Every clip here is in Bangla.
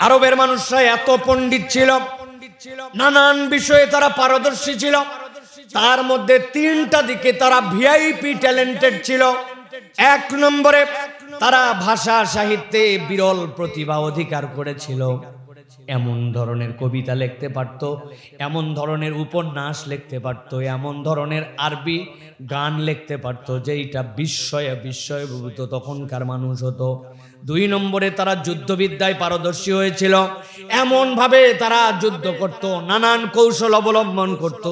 আরবের মানুষরা এত পণ্ডিত ছিল, নানান বিষয়ে তারা পারদর্শী ছিল। তার মধ্যে তিনটা দিকে তারা ভিআইপি ট্যালেন্টেড ছিল। এক নম্বরে তারা ভাষা সাহিত্যে বিরল প্রতিভা অধিকার করেছিল। এমন ধরনের কবিতা লিখতে পারত, এমন ধরনের উপন্যাস লিখতে পারত, এমন ধরনের আরবি গান লিখতে পারত যেইটা বিস্ময়ে বিস্ময়ভূত তখনকার মানুষ হতো। দুই নম্বরে তারা যুদ্ধবিদ্যায় পারদর্শী হয়েছিল। এমন ভাবে তারা যুদ্ধ করত, নানান কৌশল অবলম্বন করত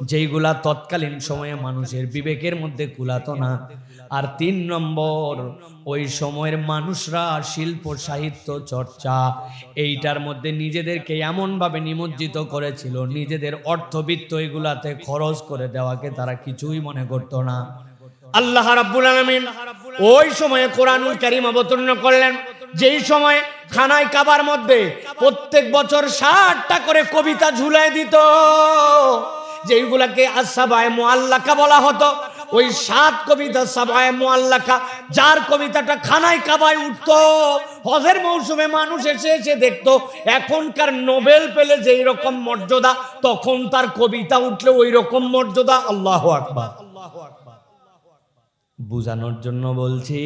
যেইগুলা তৎকালীন সময়ে মানুষের বিবেকের মধ্যে কুলাতো না। আর তিন নম্বর, ওই সময়ের মানুষরা শিল্প সাহিত্য চর্চা এইটার মধ্যে নিজেদেরকে এমনভাবে নিমজ্জিত করেছিল, নিজেদের অর্থবিত্ত এগুলাতে খরচ করে দেওয়াকে তারা কিছুই মনে করতো না। আল্লাহ রাব্বুল আলামিন ওই সময়ে কোরআনুল কারীম অবতীর্ণ করলেন, যেই সময়ে খানায় কাবার মধ্যে প্রত্যেক বছর 60টা করে কবিতা ঝুলাই দিত, যেইগুলাকে আসসাবায়ে মুআল্লাকা বলা হতো। ওই 7 কবিতা সাবায়ে মুআল্লাকা, যার কবিতাটা খানায় কাবায় উঠতো, হজের মৌসুমে মানুষ এসে এসে দেখতো। এখনকার নোবেল পেলে যেই রকম মর্যাদা, তখন তার কবিতা উঠলে ওই রকম মর্যাদা। আল্লাহু আকবার। বুঝানোর জন্য বলছি,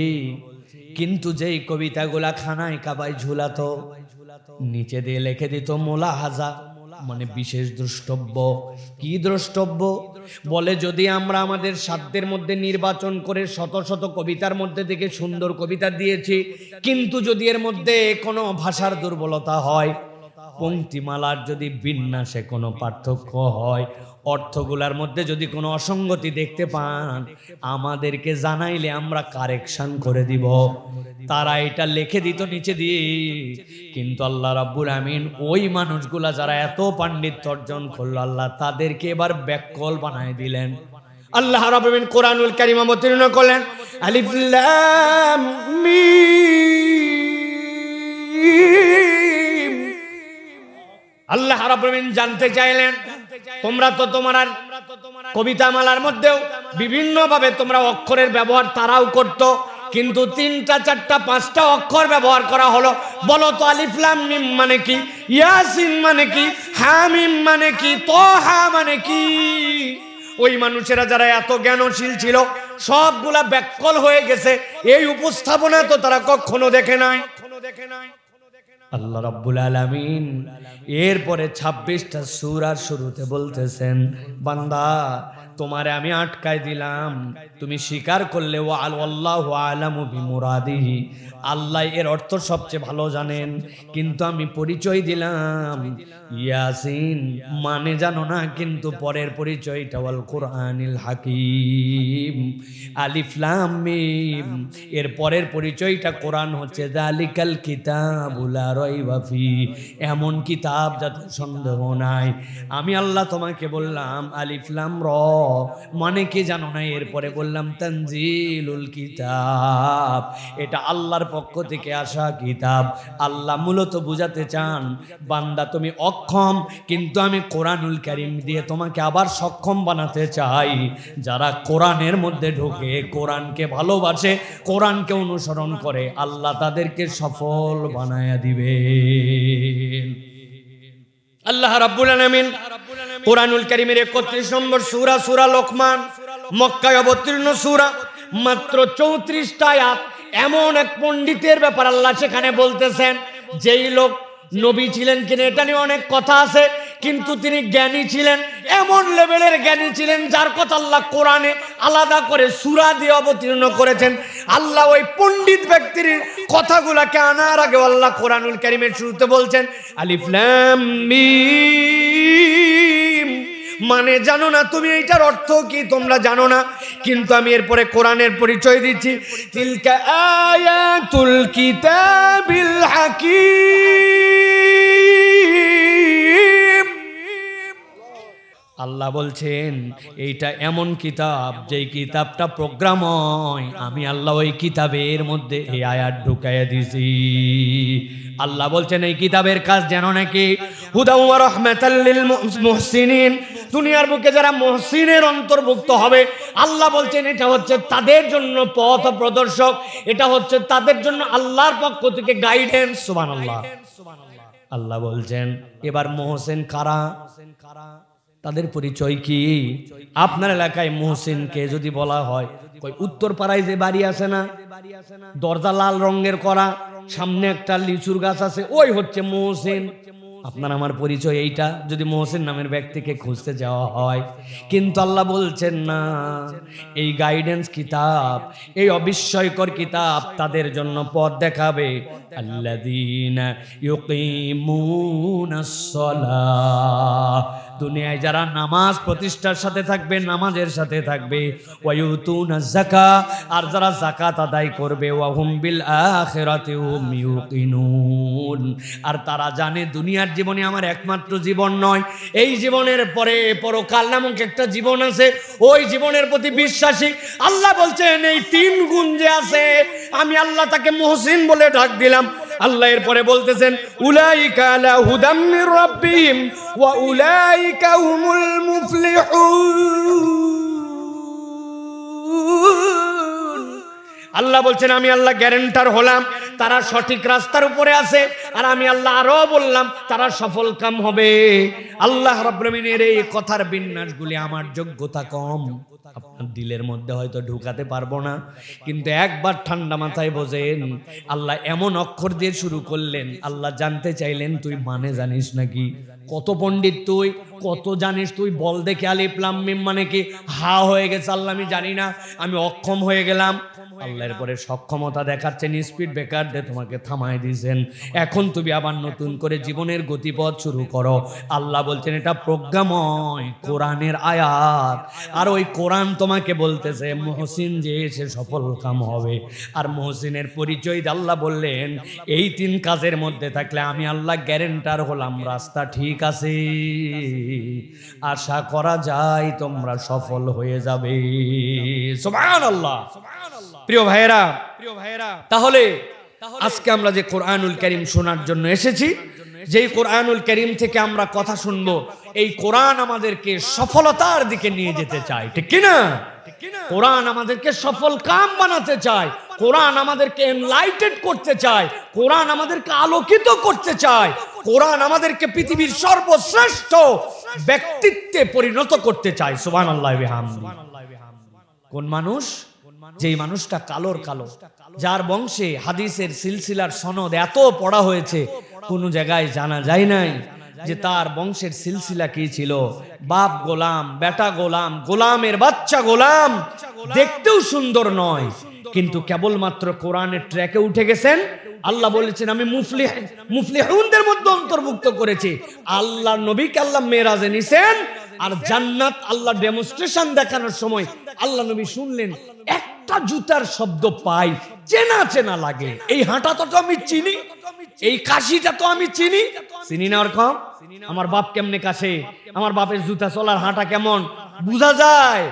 কিন্তু যেই কবিতাগুলা খানায় কাবায় ঝুলাতো, নিচে দিয়ে লিখে দিত মোলাহাজা, মানে বিশেষ দ্রষ্টব্য। কি দ্রষ্টব্য? বলে যদি আমরা আমাদের সাধ্যের মধ্যে নির্বাচন করে শত শত কবিতার মধ্যে থেকে সুন্দর কবিতা দিয়েছি, কিন্তু যদি এর মধ্যে কোনো ভাষার দুর্বলতা হয়, পংক্তিমালার যদি বিন্যাসে কোনো পার্থক্য হয়, অর্থগুলার মধ্যে যদি কোনো অসঙ্গতি দেখতে পান, আমাদেরকে জানাইলে আমরা কারেকশন করে দিব। তারা এটা লিখে দিত নিচে দিয়ে। কিন্তু আল্লাহ রাব্বুল আমিন ওই মানুষগুলা যারা এত পাণ্ডিত্য অর্জন করলো, আল্লাহ তাদেরকে এবার ব্যাককল বানায় দিলেন। আল্লাহ রাব্বুল আমিন কোরআনুল কারীম অবতীর্ণ করলেন, আলিফ লাম মিম। আল্লাহ রাব্বুল আমিন জানতে চাইলেন, তোমরা তো তোমার কবিতা মালার মধ্যেও বিভিন্ন ভাবে তোমরা অক্ষরের ব্যবহার তারাও করতো, কিন্তু 3টা 4টা 5টা অক্ষর ব্যবহার করা হলো। বলো তো আলিফ লাম মিম মানে কি, ইয়াসিন মানে কি, হামিম মানে কি, তোহা মানে কি? ওই মানুষেরা যারা এত জ্ঞানশীল ছিল, সবগুলা ব্যাককল হয়ে গেছে। এই উপস্থাপনা তো তারা কখনো দেখে নাই। আল্লাহ রাব্বুল আলামিন এরপরে 26টা সূরার শুরুতে বলতেছেন, বান্দা তোমারে আমি আটকায় দিলাম, তুমি স্বীকার করলে ওয়া আল্লাহু আলামু বিমুরাদিহি, আল্লাহ এর অর্থ সবচেয়ে ভালো জানেন, কিন্তু আমি পরিচয় দিলাম ইয়াসিন মানে জানো না, কিন্তু পরের পরিচয়টা ওয়াল কুরআনিল হাকিম, আলিফ লাম মিম এর পরের পরিচয়টা কোরআন হচ্ছে যালিকাল কিতাবুল লা রাইবা ফি, এমন কিতাব যাতে সন্দেহ নাই। আমি আল্লাহ তোমাকে বললাম আলিফ লাম র মানে কি জানো না, এরপরে বললাম তানজিলুল কিতাব, এটা আল্লাহর পক্ষ থেকে আসা কিতাব। আল্লাহ মূলত বুঝাতে চান, বান্দা তুমি অক্ষম, কিন্তু আমি কোরআনুল কারীম দিয়ে তোমাকে আবার সক্ষম বানাতে চাই। যারা কোরআনের মধ্যে ঢোকে, কোরআনকে ভালোবাসে, কোরআনকে অনুসরণ করে, আল্লাহ তাদেরকে সফল বানায়া দিবেন। আল্লাহ রাব্বুল আলামিন কোরআনুল কারীমের 31 নম্বর সূরা সূরা লোকমান, মক্কায় অবতীর্ণ সূরা, মাত্র 34টা আয়াত। এমন এক পণ্ডিতের ব্যাপার আল্লাহ সেখানে বলতেছেন, যেই লোক নবী ছিলেন কিনা এটা নিয়ে অনেক কথা আছে, কিন্তু তিনি জ্ঞানী ছিলেন, এমন লেভেলের জ্ঞানী ছিলেন যার কথা আল্লাহ কোরআনে আলাদা করে সূরা দিয়ে অবতীর্ণ করেছেন। আল্লাহ ওই পণ্ডিত ব্যক্তির কথাগুলাকে আনার আগে আল্লাহ কোরআনুল কারীমের শুরুতে বলছেন আলিফ লাম মিম, মানে জানো না তুমি, এইটার অর্থ কি তোমরা জানো না, কিন্তু আমি এরপরে কোরআনের পরিচয় দিচ্ছি, তিলকা আয়াতুল কিতাবিল হাকিম। আল্লাহ বলছেন এইটা এমন কিতাব যেই কিতাবটা প্রোগ্রাম হয়, আমি আল্লাহ ওই কিতাবের মধ্যে এই আয়াত ঢুকাইয়া দিছি। আল্লাহ বলছেন এই কিতাবের কাজ জানো নাকি, হুদা ওয়া রাহমাতাল লিল মুহসিনিন, দুনিয়ার বুকে যারা মুহসিনের অন্তর্ভুক্ত হবে, আল্লাহ বলছেন এটা হচ্ছে তাদের জন্য পথ প্রদর্শক, এটা হচ্ছে তাদের জন্য আল্লাহর পক্ষ থেকে গাইডেন্স। সুবহানাল্লাহ। আল্লাহ বলছেন এবার মুহসিন কারা, তাদের পরিচয় কি? আপনার এলাকায় মুহসিনকে যদি বলা হয়, কই উত্তর পাড়ায় যে বাড়ি আছে না, দরজা লাল রঙের করা, সামনে একটা লিচুর গাছ আছে, ওই হচ্ছে মুহসিন। আপনার আমার পরিচয় এইটা যদি মুহসিন নামের ব্যক্তিকে খুঁজতে যাওয়া হয়। কিন্তু আল্লাহ বলছেন না, এই গাইডেন্স কিতাব, এই অবিস্ময়কর কিতাব তাদের জন্য পথ দেখাবে। আল্লাযীনা ইউকিমুনাস সালাহ, দুনিয়ায় যারা নামাজ প্রতিষ্ঠার সাথে থাকবে, নামাজের সাথে থাকবে, ওয়ায়ুতুনাজ যাকাত, আর যারা যাকাত আদায় করবে, ওয়াহুম বিল আখিরাতি হুম ইউকিনুন, আর তারা জানে দুনিয়ার জীবনে আমার একমাত্র জীবন নয়, এই জীবনের পরে পরকাল নামক একটা জীবন আছে, ওই জীবনের প্রতি বিশ্বাসী। আল্লাহ বলছেন এই তিন গুণ যে আছে, আমি আল্লাহ তাকে মুহসিন বলে ডাক দিলাম। আল্লাহ এরপরে বলতেছেন উলাইকা আলা হুদাম মির রাব্বিহিম ওয়া উলাইকা হুমুল মুফলিহুন। আল্লাহ বলছেন আমি আল্লাহ গ্যারান্টার হলাম তারা সঠিক রাস্তার উপরে আছে, আর আমি আল্লাহ আরো বললাম তারা সফল কাম হবে। আল্লাহ রাব্বুল আমিনের এই কথার বিন্যাসগুলি আমার যোগ্যতা কম, আপনার দিলের মধ্যে হয়তো ঢুকাতে পারবো না, কিন্তু একবার ঠান্ডা মাথায় বোঝেন। আল্লাহ এমন অক্ষর দিয়ে শুরু করলেন, আল্লাহ জানতে চাইলেন তুই মানে জানিস নাকি? কত পণ্ডিত তুই, কত জানিস তুই, বল দেখে আলিফ লাম মিম মানে কি? হা হয়ে গেছে আল্লাহ আমি জানি না, আমি অক্ষম হয়ে গেলাম। আল্লাহর পরে সক্ষমতা দেখাচ্ছেন, স্পিড ব্রেকার দিয়ে তোমাকে থামায় দিয়েছেন, এখন তুমি আবার নতুন করে জীবনের গতিপথ শুরু করো। আল্লাহ বলছেন এটা প্রজ্ঞাময় কোরআনের আয়াত, আর ওই কোরআন তোমাকে বলতেছে মুহসিন যে সে সফল কাম হবে। আর মুহসিনের পরিচয় আল্লাহ বললেন এই তিন কাজের মধ্যে থাকলে আমি আল্লাহ গ্যারান্টার হলাম রাস্তা ঠিক আছে, আশা করা যায় তোমরা সফল হয়ে যাবে। সুবহানাল্লাহ। প্রিয় ভাইয়েরা, তাহলে আজকে আমরা যে কোরআনুল কারীম শোনার জন্য এসেছি, যেই কোরআনুল কারীম থেকে আমরা কথা শুনবো, এই কোরআন আমাদেরকে সফলতার দিকে নিয়ে যেতে চায়, ঠিক কি না? কোরআন আমাদেরকে সফল কাম বানাতে চায়, কোরআন আমাদেরকে এনলাইটেড করতে চায়, কোরআন আমাদেরকে আলোকিত করতে চায়, কোরআন আমাদেরকে পৃথিবীর সর্বশ্রেষ্ঠ ব্যক্তিত্বে পরিণত করতে চায়। সুবহানাল্লাহ ওয়া বিহামদিহি। কোন মানুষ? যেই মানুষটা কালোর কালো, যার বংশে হাদিসের সিলসিলার সনদ এত পড়া হয়েছে, কোন জায়গায় জানা যায় নাই যে তার বংশের সিলসিলা কি ছিল। বাপ গোলাম, বেটা গোলাম, গোলামের বাচ্চা গোলাম, দেখতেও সুন্দর নয়, কিন্তু কেবলমাত্র কোরআনের ট্র্যাকে উঠে গেছেন। আল্লাহ বলেছেন আমি মুফলিহুনদের মধ্যে অন্তর্ভুক্ত করেছি। আল্লাহ নবীকে আল্লাহ মেরাজে নিছেন, আর জান্নাত আল্লাহ ডেমনস্ট্রেশন দেখানোর সময় আল্লাহ নবী শুনলেন একটা জুতার শব্দ পাই, চেনা চেনা লাগে, এই হাঁটাটা তো আমি চিনি, এই কাশিটা তো আমি চিনি, চিনি না ওরকম? আমার বাপ কেমনে কাশে, আমার বাপের জুতা চলার হাঁটা কেমন বুঝা যায়।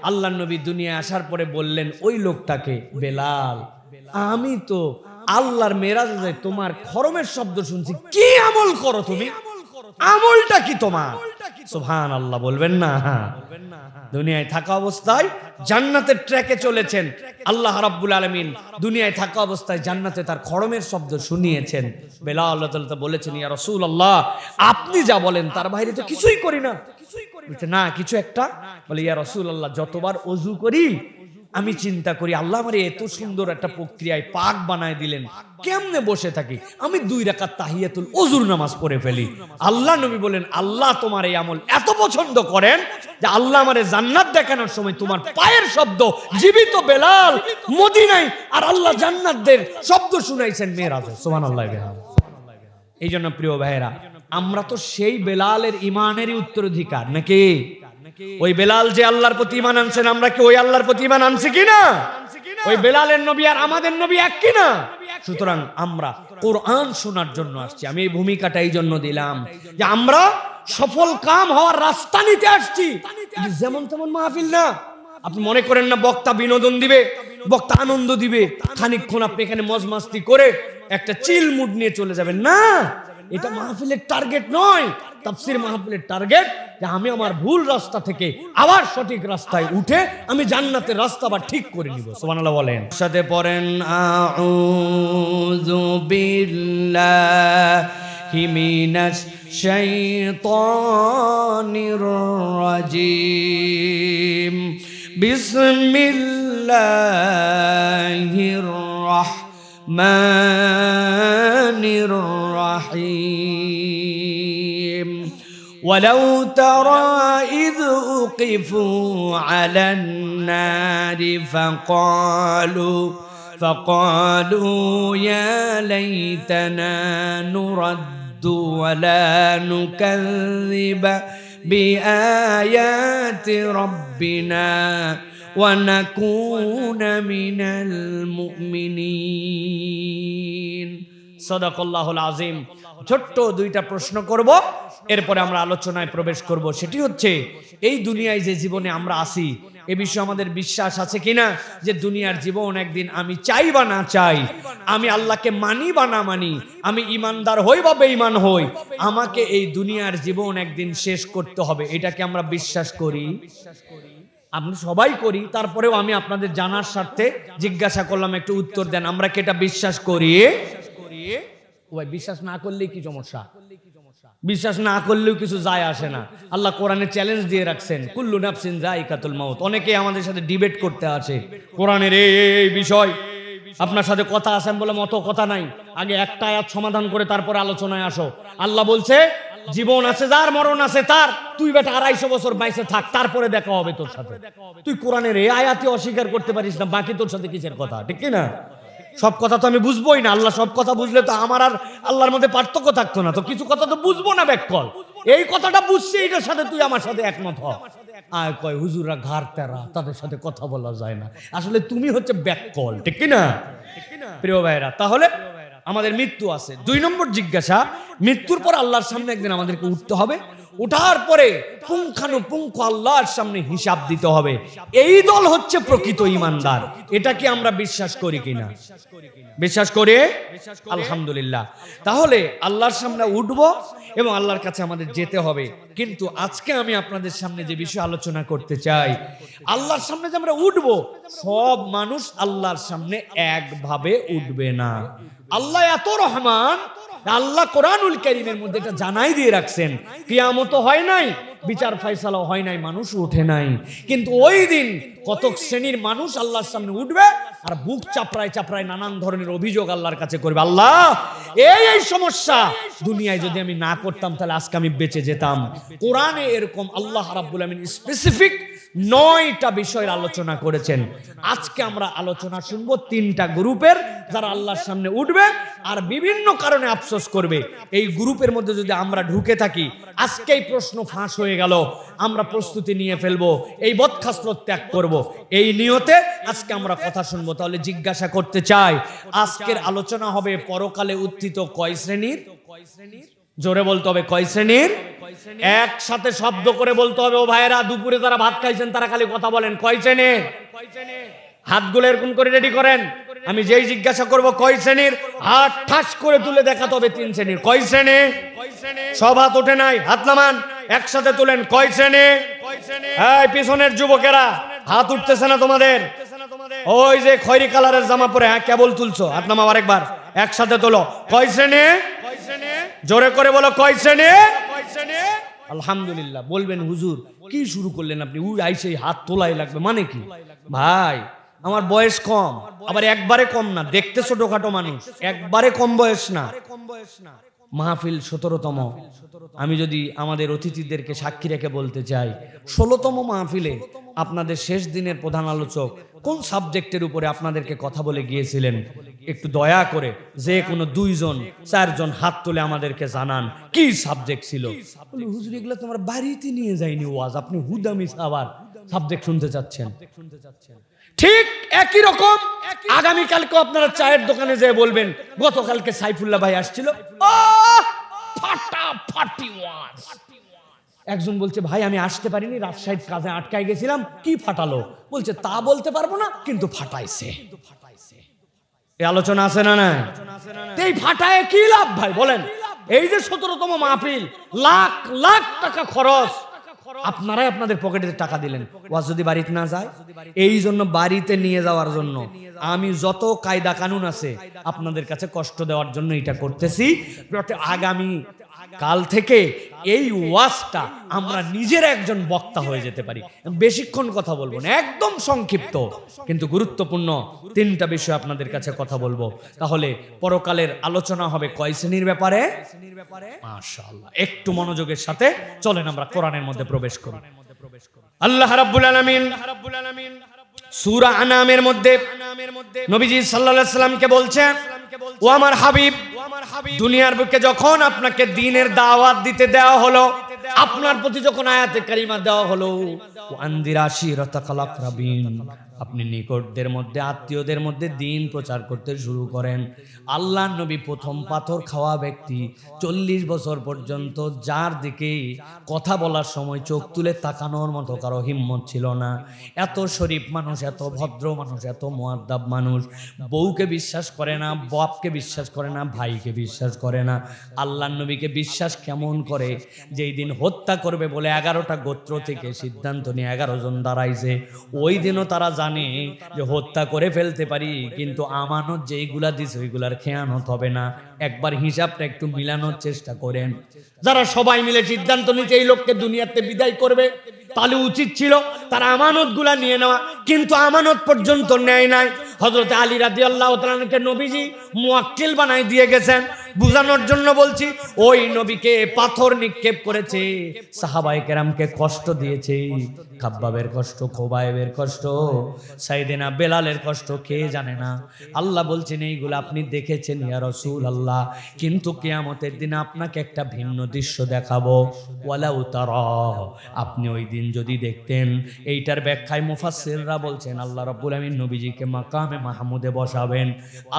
আল্লাহ নবী দুনিয়া আসার পরে বললেন ওই লোকটাকে, বেলাল আমি তো আল্লাহর মেরাজে তোমার খরমের শব্দ শুনছি, কি আমল করো তুমি, আমলটা কি তোমার? সুবহানাল্লাহ বলবেন না? দুনিয়ায় থাকা অবস্থায় জান্নাতের ট্র্যাকে চলেছেন। আল্লাহ রাব্বুল আলামিন দুনিয়ায় থাকা অবস্থায় জান্নাতে তার খড়মের শব্দ শুনিয়েছেন। বেলাল আল্লাহ তাআলা বলেছেন ইয়া রাসূলুল্লাহ আপনি যা বলেন তার বাইরে তো কিছুই করি না। বলছে না কিছু একটা, বলে ইয়া রাসূলুল্লাহ যতবার ওযু করি আমি চিন্তা করি আল্লাহ আমারে এত সুন্দর একটা প্রক্রিয়ায় পাক বানায় দিলেন, কেমনে বসে থাকি, আমি 2 রাকাত তাহিয়াতুল ওযুর নামাজ পড়ে ফেলি। আল্লাহ নবী বলেন আল্লাহ তোমার এই আমল এত পছন্দ করেন যে আল্লাহ আমারে জান্নাত দেখানোর সময় তোমার পায়ের শব্দ জীবিত বেলাল মদিনায়, আর আল্লাহ জান্নাতদের শব্দ শুনাইছেন মেরাজে। সুবহানাল্লাহ। এই জন্য প্রিয় ভাইয়েরা, আমরা তো সেই বেলালের ইমানেরই উত্তরাধিকার নাকি? ওই বেলাল যে আল্লাহর প্রতি ঈমান আনছেন, আমরা কি ওই আল্লাহর প্রতি ঈমান আনছি কিনা? ওই বেলালের নবী আর আমাদের নবী এক কিনা? সুতরাং আমরা কোরআন শোনার জন্য আসছি। আমি এই ভূমিকাটা এই জন্য দিলাম যে আমরা সফল কাম হওয়ার রাস্তা নিতে আসছি, যেমন তেমন মাহফিল না। আপনি মনে করেন না বক্তা বিনোদন দিবে, বক্তা আনন্দ দিবে, খানিকক্ষণ আপনি এখানে মজ মাস্তি করে একটা চিল মুড নিয়ে চলে যাবেন না। এটা মাহফিলের টার্গেট নয়। তাফসীর মাহফিলের টার্গেট যে আমি আমার ভুল রাস্তা থেকে আবার সঠিক রাস্তায় উঠে আমি জান্নাতের রাস্তা আবার ঠিক করে নিব। সুবহানাল্লাহ বলেন, সাথে পড়েন আউযু বিল্লাহি মিনাশ শাইতানির রাজিম। বিসমিল্লাহির রাহমানির রাহিম। ولو ترى إذ وقفوا على النار فقالوا يا ليتنا نرد ولا نكذب بآيات ربنا ونكون من المؤمنين। صدق الله العظيم। ছোট্ট দুইটা প্রশ্ন করব, এরপরে আমরা আলোচনায় প্রবেশ করব। সেটি হচ্ছে, এই দুনিয়ায় যে জীবনে আমরা আছি এ বিষয়ে আমাদের বিশ্বাস আছে কিনা যে দুনিয়ার জীবন একদিন আমি চাই বা না চাই, আমি আল্লাহকে মানি বা না মানি, আমি ইমানদার হই বা বেঈমান হই, আমাকে এই দুনিয়ার জীবন একদিন শেষ করতে হবে। এটাকে আমরা বিশ্বাস করি? আপনি সবাই করি, তারপরেও আমি আপনাদের জানার স্বার্থে জিজ্ঞাসা করলাম, একটু উত্তর দেন, আমরা কি এটা বিশ্বাস করি? ভাই বিশ্বাস না করলেই কি সমস্যা? বিশ্বাস না করলেও কিছু যায় আসে না। আল্লাহ কোরআনে চ্যালেঞ্জ দিয়ে রাখছেন, কুল্লু নাফসিন যায়িকাতুল মাউত। অনেকে আমাদের সাথে ডিবেট করতে আসে কোরআনের এই বিষয়, আপনার সাথে কথা আছেন বলে মতো কথা নাই, আগে একটা আয়াত সমাধান করে তারপরে আলোচনায় আসো। আল্লাহ বলছে জীবন আছে যার, মরণ আছে তার, তুই বেটা 250 বছর বাইসে থাক, তারপরে দেখা হবে তোর সাথে। তুই কোরআনের এই আয়াতই অস্বীকার করতে পারিস না, বাকি তোর সাথে কিসের কথা? ঠিক কি না? সব কথা তো আমি বুঝবোই না। আল্লাহ সব কথা বুঝলে তো আমার আর আল্লাহর মধ্যে পার্থক্য থাকতো না। তো কিছু কথা তো বুঝবো না, ব্যাককল এই কথাটা বুঝছি, এটার সাথে তুই আমার সাথে একমত হ। আয় কয় হুজুররা ঘাড় তেরা, তাদের সাথে কথা বলা যায় না। আসলে তুমি হচ্ছে ব্যাককল, ঠিক কি না? প্রিয় ভাইরা, তাহলে আমাদের মৃত্যু আছে। 2 নম্বর জিজ্ঞাসা, মৃত্যুর পর আল্লাহর সামনে একদিন আমাদেরকে উঠতে হবে। উঠার পরে পুঙ্খানুপুঙ্খ আল্লাহর সামনে হিসাব দিতে হবে। এই দল হচ্ছে প্রকৃত ঈমানদার। এটা কি আমরা বিশ্বাস করি কিনা? বিশ্বাস করি, আলহামদুলিল্লাহ। তাহলে আল্লাহর সামনে উঠবো এবং আল্লাহর কাছে আমাদের যেতে হবে। কিন্তু আজকে আমি আপনাদের সামনে যে বিষয় আলোচনা করতে চাই, আল্লাহর সামনে যে আমরা উঠবো, সব মানুষ আল্লাহর সামনে একভাবে উঠবে না। আল্লাহ এত রহমান, আল্লাহ কোরআনুল কারীমের মধ্যে এটা জানাই দিয়ে রাখছেন, কিয়ামত হয় নাই, বিচার ফয়সালা হয় নাই, মানুষ উঠে নাই। কিন্তু ওই দিন কতক শ্রেণীর মানুষ আল্লাহর সামনে উঠবে আর বুক চাপড়ায় চাপড়ায় নানান ধরনের অভিযোগ আল্লাহর কাছে করবে, আল্লাহ এই সমস্যা দুনিয়ায় যদি আমি না করতাম তাহলে আজকে আমি বেঁচে যেতাম। কোরআনে এরকম আল্লাহ রাব্বুল আমিন স্পেসিফিক 9টা বিষয়ের আলোচনা করেছেন। আজকে আমরা আলোচনা শুনবো 3টা গ্রুপের, যারা আল্লাহর সামনে উঠবে আর বিভিন্ন কারণে আফসোস করবে। এই গ্রুপের মধ্যে যদি আমরা ঢুকে থাকি, আজকেই প্রশ্ন ফাঁস হয়ে গেল, আমরা প্রস্তুতি নিয়ে ফেলবো, এই বদখাসলত ত্যাগ করব, এই নিয়তে আজকে আমরা কথা শুনবো। তাহলে জিজ্ঞাসা করতে চাই, আজকের আলোচনা হবে পরকালে উত্থিত কয় শ্রেণীর? জোরে বলতে হবে, কয় শ্রেণীর? একসাথে শব্দ করে বলতে হবে। ও ভাইয়েরা, দুপুরে যারা ভাত খাইছেন তারা খালি কথা বলেন, কয় শ্রেণীর? হাতগুলো এরকম করে রেডি করেন। আমি যেই জিজ্ঞাসা করব কয় শ্রেণীর, হাত ঠাস করে তুলে দেখাতে হবে 3 শ্রেণীর। কয় শ্রেণী? সব হাত ওঠে নাই, হাত নামান, একসাথে তুলেন। কয় শ্রেণী? এই পিছনের যুবকেরা হাত উঠতেছে না তোমাদের? ওই যে খয়েরি কালারের জামা পরে, হ্যাঁ কেবল তুলছো, হাত নামাও আরেকবার, একসাথে তোলো। কয় শ্রেণী? জোরে করে বলো, কয় শ্রেণী? আলহামদুলিল্লাহ। বলবেন হুজুর কি শুরু করলেন আপনি, আইসে হাত তোলাই লাগবে মানে কি? ভাই আমার বয়স কম, আবার একবারে কম না, দেখতে ছোটখাটো মানুষ, একবারে কম বয়স না। মাহফিল 17তম। আমি যদি আমাদের অতিথিদেরকে সাক্ষী রেখে বলতে চাই, 16তম মাহফিলে আপনাদের শেষ দিনের প্রধান আলোচক কোন সাবজেক্টের উপরে আপনাদেরকে কথা বলে গিয়েছিলেন, একটু দয়া করে যে কোনো 2 জন 4 জন হাত তুলে আমাদেরকে জানান কি সাবজেক্ট ছিল। হুজুর এগুলো তোমার বাড়িতে নিয়ে যায়নি ওয়াজ, আপনি হুদামিস আবার সাবজেক্ট শুনতে চাচ্ছেন। ঠিক একই রকম আগামীকালকে আপনারা চায়ের দোকানে যেয়ে বলবেন, গতকালকে সাইফুল্লাহ ভাই আসছিল, ফাটাফাটি ওয়াজ। একজন বলছে ভাই আমি আসতে পারিনি, রাজশাহীর কাজে আটকায় গেছিলাম। কি ফাটালো? বলছে তা বলতে পারবো না, কিন্তু ফাটাইছে। এই আলোচনা আছে না? না, এই ফাটায় কি লাভ ভাই বলেন? এই যে 17তম মাহফিল, লাখ লাখ টাকা খরচ, আপনারাই আপনাদের পকেটে টাকা দিলেন। ওয়াজ যদি বাড়িতে না যায়, এই জন্য বাড়িতে নিয়ে যাওয়ার জন্য আমি যত কায়দা কানুন আছে আপনাদের কাছে কষ্ট দেওয়ার জন্য এটা করতেছি, যাতে আগামী কাল থেকে এই ওয়াজটা আমরা নিজের একজন বক্তা হয়ে যেতে পারি। বেশিক্ষণ কথা বলবো না, একদম সংক্ষিপ্ত কিন্তু গুরুত্বপূর্ণ 3টা বিষয় আপনাদের কাছে কথা বলবো। তাহলে পরকালের আলোচনা হবে কয় শ্রেণীর ব্যাপারে? মাশাআল্লাহ, একটু মনোযোগের সাথে চলেন আমরা কোরআনের মধ্যে প্রবেশ করি। আল্লাহ রাব্বুল আলামিন সূরা আনামের মধ্যে নবীজি সাল্লাল্লাহু আলাইহি সাল্লামকে বলছেন, ও আমার হাবিব, দুনিয়ার বুকে যখন আপনাকে দ্বীনের দাওয়াত দিতে দেওয়া হলো, আপনার প্রতি যখন আয়াতে কারিমা দেওয়া হলো, ওয়ানদির আশিরাতাকাল আকরাবিন, আপনি নিকটদের মধ্যে, আত্মীয়দের মধ্যে দ্বীন প্রচার করতে শুরু করেন। আল্লাহর নবী প্রথম পাথর খাওয়া ব্যক্তি, 40 বছর পর্যন্ত যার দিকে কথা বলার সময় চোখ তুলে তাকানোর মতো কারো হিম্মত ছিল না। এত শরীফ মানুষ, এত ভদ্র মানুষ, এত মুআদ্দাব মানুষ, বউকে বিশ্বাস করে না, বাপকে বিশ্বাস করে না, ভাইকে বিশ্বাস করে না। আল্লাহর নবীকে বিশ্বাস কেমন করে? যেই দিন হত্যা করবে বলে 11টা গোত্র থেকে সিদ্ধান্ত নিয়ে 11 জন দাঁড়াইছে, ওই দিনও তারা জানে যে হত্যা করে ফেলতে পারি, কিন্তু আমানত যেইগুলা দিছে ওইগুলার খেয়ানত হবে না। একবার হিসাবটা একটু মিলানোর চেষ্টা করেন। যারা সবাই মিলে সিদ্ধান্ত নিতে এই লোককে দুনিয়াতে বিদায় করবে, তাহলে উচিত ছিল তারা আমানত গুলা নিয়ে নেওয়া, কিন্তু আমানত পর্যন্ত নেয় নাই। হযরত আলী রাদিয়াল্লাহু তাআলা আনহুকে নবীজি মুয়াক্কিল বানাই দিয়ে গেছেন। বুঝানোর জন্য বলছি, ওই নবীকে পাথর নিক্ষেপ করেছে, সাহাবায়ে কেরামকে কষ্ট দিয়েছে। খাব্বাবের কষ্ট, খোবায়েবের কষ্ট, সাইয়েদনা বেলালের কষ্ট কে জানে না? আল্লাহ বলছেন এইগুলো আপনি দেখেছেন ইয়া রাসূলুল্লাহ, কিন্তু কিয়ামতের দিন আপনাকে একটা ভিন্ন দৃশ্য দেখাবো। ওয়ালাউ তারা, আপনি ওই দিন যদি দেখতেন। এইটার ব্যাখ্যায় মুফাসসিররা বলছেন আল্লাহ রাব্বুল আমিন নবীজিকে মাকামে মাহমুদে বসাবেন।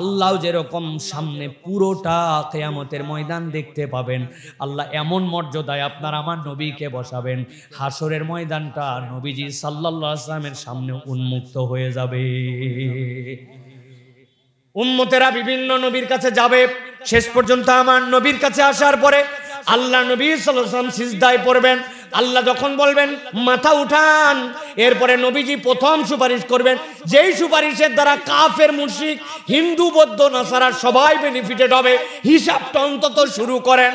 আল্লাহ যেরকম সামনে পুরোটা কিয়ামতের ময়দান দেখতে পাবেন, আল্লাহ এমন মর্যাদায় আপনার আমার নবীকে বসাবেন, হাসরের ময়দানটা নবীজি সাল্লাল্লাহু আলাইহি ওয়াসাল্লামের সামনে উন্মুক্ত হয়ে যাবে। উম্মতেরা বিভিন্ন নবীর কাছে যাবে, শেষ পর্যন্ত আমার নবীর কাছে আসার পরে আল্লাহ নবী সাল্লাল্লাহু আলাইহি ওয়াসাল্লাম সিজদায় পড়বেন। আল্লাহ যখন বলবেন মাথা উঠান, এরপরে নবীজি প্রথম সুপারিশ করবেন, যেই সুপারিশের দ্বারা কাফের, মুশরিক, হিন্দু, বৌদ্ধ, নাসারা সবাই বেনিফিটেড হবে। হিসাবটা অন্তত শুরু করেন।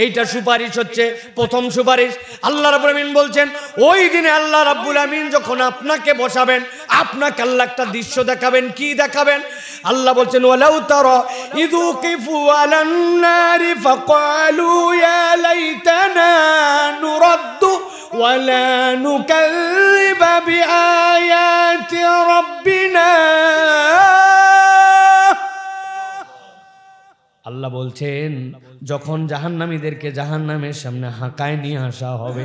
এইটা সুপারিশ হচ্ছে প্রথম সুপারিশ। আল্লাহ রাব্বুল আমিন বলছেন, ওই দিনে আল্লাহ রাব্বুল আমিন যখন আপনাকে বসাবেন, আপনাকে আল্লাহ একটা দৃশ্য দেখাবেন। কি দেখাবেন? আল্লাহ বলছেন, ওয়ালাউ তারা ইযু কিফু আলান নারি ফাকালু ইয়া লাইতানা নুরাদ্দু ওয়ালা নুকাযযিবা বিআয়াতি রাব্বিনা। আল্লাহ বলছেন, যখন জাহান্নামীদেরকে জাহান্নামের সামনে হাঁকায় নিয়ে আসা হবে,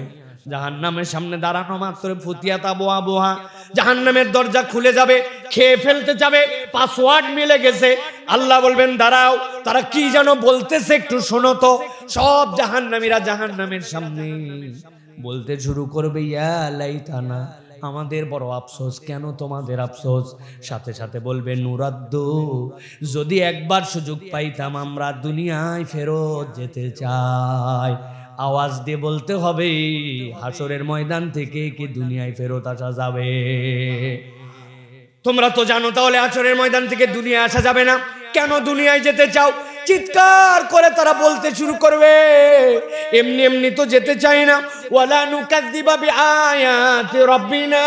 জাহান্নামের সামনে দাঁড়ানো মাত্র ফুতিয়াত আবওয়াবুহা, জাহান্নামের দরজা খুলে যাবে, খেয়ে ফেলতে যাবে, পাসওয়ার্ড মিলে গেছে। আল্লাহ বলবেন দাঁড়াও, তারা কি যেন বলতেছে একটু শোনো তো। সব জাহান্নামীরা জাহান্নামের সামনে বলতে শুরু করবে, ইয়া লাইতানা, আমাদের বড় আফসোস। কেন তোমাদের আফসোস? সাথে সাথে বলবে নুরাদ্দু, যদি একবার সুযোগ পাইতাম আমরা দুনিয়ায় ফেরত যেতে চাই। আওয়াজ দিয়ে বলতে হবে, হাসরের ময়দান থেকে কি দুনিয়ায় ফেরত আসা যাবে? তোমরা তো জানো তাহলে হাসরের ময়দান থেকে দুনিয়ায় আসা যাবে না। কেন দুনিয়ায় যেতে চাও? চিৎকার করে তারা বলতে শুরু করবে, এমনি এমনি তো যেতে চাই না। ওয়ালা নুকাযযিবা বিআয়াতি রাব্বিনা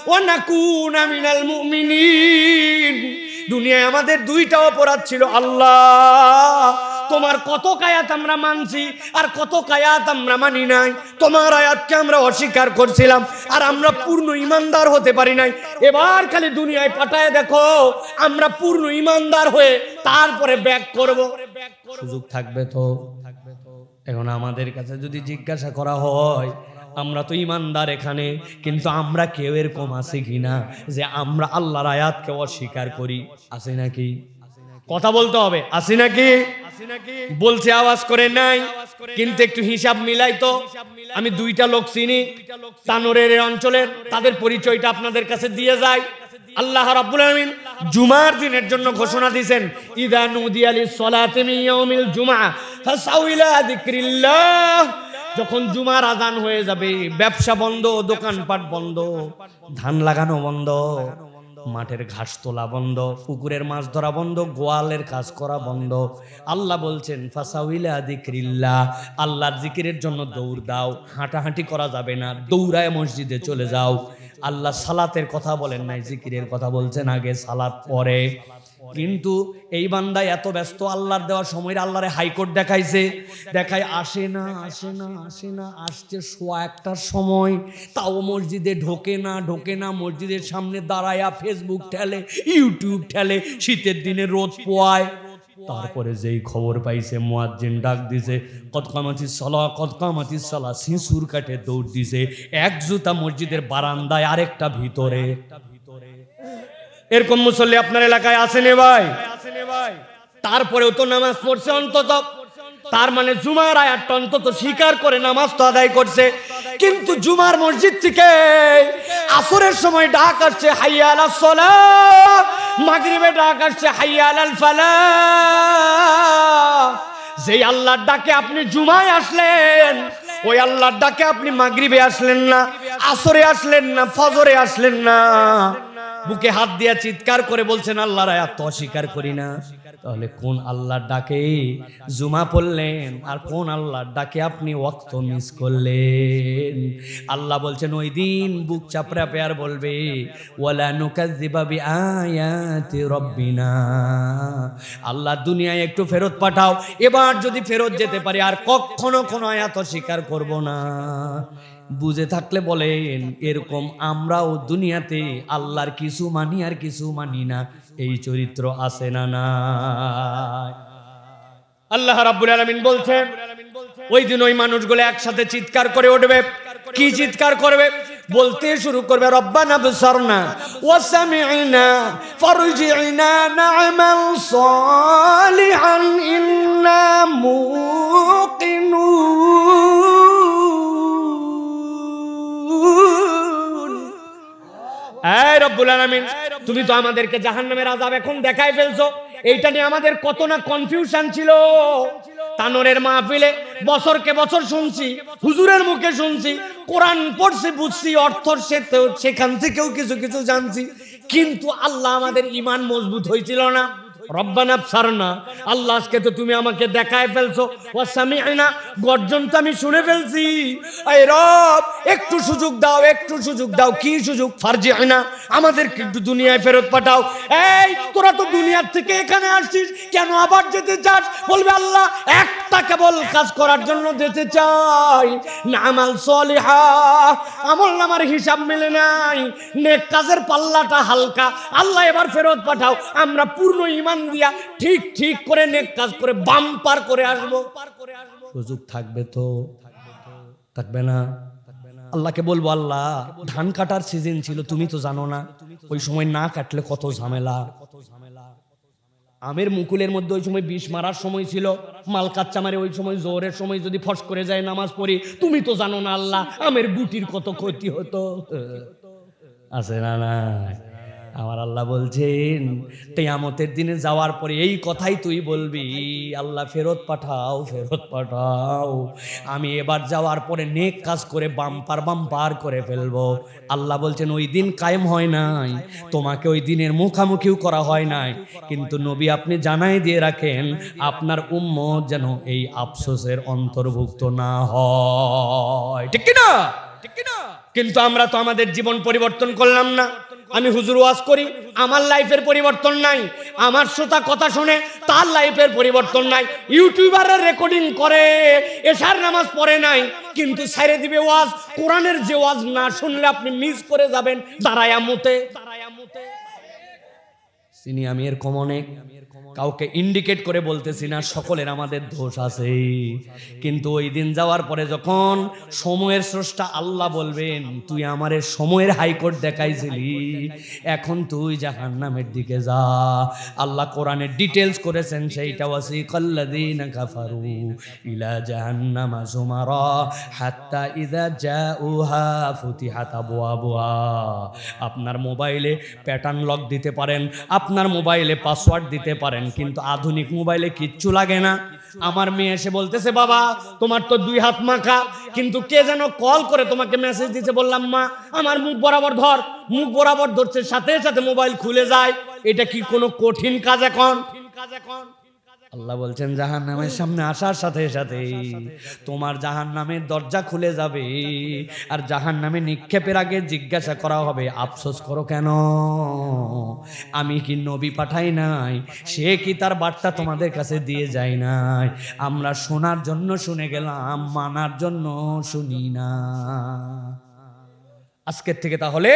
ওয়া নাকুনা মিনাল মুমিনিন। দুনিয়ায় আমাদের 2টা অপরাধ ছিল। আল্লাহ, তোমার কত আয়াত আমরা মানছি আর কত আয়াত আমরা মানি নাই। তোমার আয়াতকে আমরা অস্বীকার করছিলাম আর আমরা পূর্ণ ইমানদার হতে পারি নাই। এবার খালি দুনিয়ায় পাঠায় দেখো, আমরা পূর্ণ ইমানদার হয়ে তারপরে ব্যাক করব। সুযোগ থাকবে তো? এখন আমাদের কাছে যদি জিজ্ঞাসা করা হয়, আমরা তো ইমানদার এখানে, কিন্তু আমরা কেউ এরকম আছি কিনা যে আমরা আল্লাহর আয়াতকে অস্বীকার করি? আছে নাকি? কথা বলতে হবে, আছে নাকি? বলছে আওয়াজ করে নাই, কিন্তু একটু হিসাব মিলাই তো। আমি 2টা লোক চিনি তানোরের অঞ্চলের, তাদের পরিচয়টা আপনাদের কাছে দিয়ে যায়। আল্লাহ রাব্বুল আলামিন জুমার দিনের জন্য ঘোষণা দিয়েছেন, ইযা নুদিয়া লিস-সালাতি মিন ইয়াউমিল জুমআ ফাসাউ ইলা যিকরিল্লাহ। যখন জুমার আযান হয়ে যাবে, ব্যবসা বন্ধ, দোকানপাট বন্ধ, ধান লাগানো বন্ধ, মাঠের ঘাস তোলা বন্ধ, পুকুরের মাছ ধরা বন্ধ, গোয়ালের কাজ করা বন্ধ। আল্লাহ বলছেন ফাসাউ ইলা যিকরিল্লাহ, আল্লাহর জিকিরের জন্য দৌড় দাও। হাঁটাহাঁটি করা যাবে না, দৌড়ায় মসজিদে চলে যাও। আল্লাহ সালাতের কথা বলেন নাই, জিকিরের কথা বলছেন আগে, সালাত পরে। কিন্তু এই বান্দা এত ব্যস্ত, আল্লাহর দেওয়া সময় আল্লাহরে হাইকোর্ট দেখাইছে, দেখায় আসে না, আসছে 1:15 সময়, তাও মসজিদে ঢোকে না, মসজিদের সামনে দাঁড়ায়া ফেসবুক ঠেলে, ইউটিউব ঠেলে, শীতের দিনে রোদ পোয়ায়। তারপরে যেই খবর পাইছে মুয়াজ্জিন ডাক দিছে, কদ কামাতিস সালাহ, শিশুর কাটে দৌড় দিছে, এক জুতা মসজিদের বারান্দায়, আরেকটা ভিতরে। এরকম মুসল্লি আপনার এলাকায় আসেনি ভাই? তারপরেও তো নামাজ পড়ছে অন্তত, তার মানে জুমার আয়াতটা অন্তত স্বীকার করে নামাজ তো আদায় করছে। কিন্তু জুমার মসজিদ থেকে আসরের সময় ডাক আসছে হাইয়া আলাস সালাহ, মাগরিবে ডাক আসছে হাইয়া আলাল ফালাহ। যেই আল্লাহর ডাকে আপনি জুমায় আসলেন, ওই আল্লাহর ডাকে আপনি মাগরিবে আসলেন না, আসরে আসলেন না, ফজরে আসলেন না। বুকে হাত দিয়া চিৎকার করে বলছেন আল্লাহর আয়াত তো অস্বীকার করি না। তাহলে কোন আল্লাহর ডাকে জুমা পড়লেন, আর কোন আল্লাহর ডাকে আপনি ওয়াক্ত মিস করলেন? আল্লাহ বলছেন ওই দিন বুক চাপড়া পেয়ার বলবে, ওয়ালা নুকাযযিবা বিআয়াতি রাব্বিনা, আল্লাহ দুনিয়ায় একটু ফেরত পাঠাও, এবার যদি ফেরত যেতে পারি আর কখনো কোনো আয়াত অস্বীকার করব না। বুঝে থাকলে বলেন, এরকম আমরাও দুনিয়াতে আল্লাহর কিছু মানি আর কিছু মানি না, এই চরিত্র আছে না না? আল্লাহ রাব্বুল আলামিন বলছেন ওই দিন ওই মানুষগুলো একসাথে চিৎকার করে উঠবে। কি চিৎকার করবে? বলতে শুরু করবে, রব্বানা বসারনা ওয়া সামি'না ফারজি'না না'মাল সালিহান ইন্না মুকিনুন। এই রব্বুল আলামিন, তুমি তো আমাদেরকে জাহান্নামের আযাব এখন দেখাই ফেলছো। এইটা নিয়ে আমাদের কত না কনফিউশন ছিল। তানোরের মাহফিলে বছরকে বছর শুনছি, হুজুরের মুখে শুনছি, কোরআন পড়ছি, বুঝছি, অর্থ সেখান থেকেও কিছু কিছু জানছি, কিন্তু আল্লাহ আমাদের ঈমান মজবুত হয়েছিল না। রব্বানা বসারনা, আল্লাহ আজকে তো তুমি আমাকে দেখায় ফেলছো, ওয়া সামি'না, গর্জন তো আমি শুনে ফেলছি। এই রব একটু সুযোগ দাও, একটু সুযোগ দাও। কি সুযোগ? ফারজি'না, আমাদেরকে একটু দুনিয়ায় ফেরত পাঠাও। এই তোরা তো দুনিয়ার থেকে এখানে আসছিস, কেন আবার যেতে চাস? বলবে আল্লাহ একটা কেবল কাজ করার জন্য যেতে চাই, নামাল সলিহা, আমল নামার হিসাব মিলে নাই, নেক কাজের পাল্লাটা হালকা, আল্লাহ এবার ফেরত পাঠাও, আমরা পূর্ণ ঈমান দিয়া ঠিক ঠিক করে নেক কাজ করে বাম্পার করে আসবো। সুযোগ থাকবে তো? থাকবে না। আল্লাহকে বলবো, আল্লাহ ধান কাটার সিজন ছিল, তুমি তো জানো না, ওই সময় না কাটলে কত ঝামেলা। আমের মুকুলের মধ্যে ওই সময় বিষ মারার সময় ছিল, মাল কাচ্চা মারে ওই সময় জোহরের সময় যদি ফস করে যায় নামাজ পড়ি, তুমি তো জানো না আল্লাহ আমের গুটির কত ক্ষতি হতো। আছে না না? আমার আল্লাহ বলছেন কিয়ামতের দিনে যাওয়ার পরে এই কথাই তুই বলবি, আল্লাহ ফেরত পাঠাও, ফেরত পাঠাও। আমি এবার যাওয়ার পরে নেক কাজ করে বাম্পার বাম্পার করে ফেলবো। আল্লাহ বলছেন ওই দিন কায়েম হয় নাই, তোমাকে ওই দিনের মুখামুখিও করা হয় নাই, কিন্তু নবী আপনি জানাই দিয়ে রাখেন আপনার উম্মত যেন এই আফসোসের অন্তর্ভুক্ত না হয়। ঠিক কিনা? কিন্তু আমরা তো আমাদের জীবন পরিবর্তন করলাম না। আমি হুজুর ওয়াজ করি, আমার লাইফের পরিবর্তন নাই, আমার শ্রোতা কথা শুনে তার লাইফের পরিবর্তন নাই, ইউটিউবাররা রেকর্ডিং করে এশার নামাজ পড়ে নাই, কিন্তু ছাইরে দিবে ওয়াজ। কোরআনের যে ওয়াজ না শুনলে আপনি মিস করে যাবেন দাঁড়ায়া মুতে। চিনি আমি এরকম অনেক কাউকে ইন্ডিকেট করে বলতেছি না, সকলের আমাদের দোষ আছে। কিন্তু ওই দিন যাওয়ার পরে যখন সময়ের স্রষ্টা আল্লাহ বলবেন, তুই আমারে সময়ের হাইকোর্ট দেখাইছিলি, এখন তুই জাহান্নামের দিকে যা। আল্লাহ কোরআনে ডিটেলস করেছেন সেইটা, ওয়াসিকাল্লাযীনা কাফারু ইলা জাহান্নামা যুমারা হাত্তা ইযা জাউহা ফুতিহাত আবওয়াবুহা। আপনার মোবাইলে প্যাটার্ন লক দিতে পারেন, আপনার মোবাইলে পাসওয়ার্ড দিতে পারেন, কিন্তু আধুনিক মোবাইলে কিচ্ছু লাগে না। আমার মেয়ে এসে বলতেছে, বাবা তোমার তো 2 হাত মাখা, কিন্তু কে যেন কল করে তোমাকে মেসেজ দিতে, বললাম মা আমার মুখ বরাবর ধর, মুখ বরাবর ধরছে, সাথে সাথে মোবাইল খুলে যায়। এটা কি কোনো কঠিন কাজ এখন? আল্লাহ বলছেন জাহান্নামের সামনে আসার সাথে সাথে তোমার জাহান্নামের দরজা খুলে যাবে, আর জাহান্নামে নিক্ষেপের আগে জিজ্ঞাসা করা হবে, আফসোস করো কেন? আমি কি নবী পাঠাই নাই? সে কি তার বার্তা তোমাদের কাছে দিয়ে যায় নাই? আমরা শোনার জন্য শুনে গেলাম, মানার জন্য শুনি না। আজকের থেকে তাহলে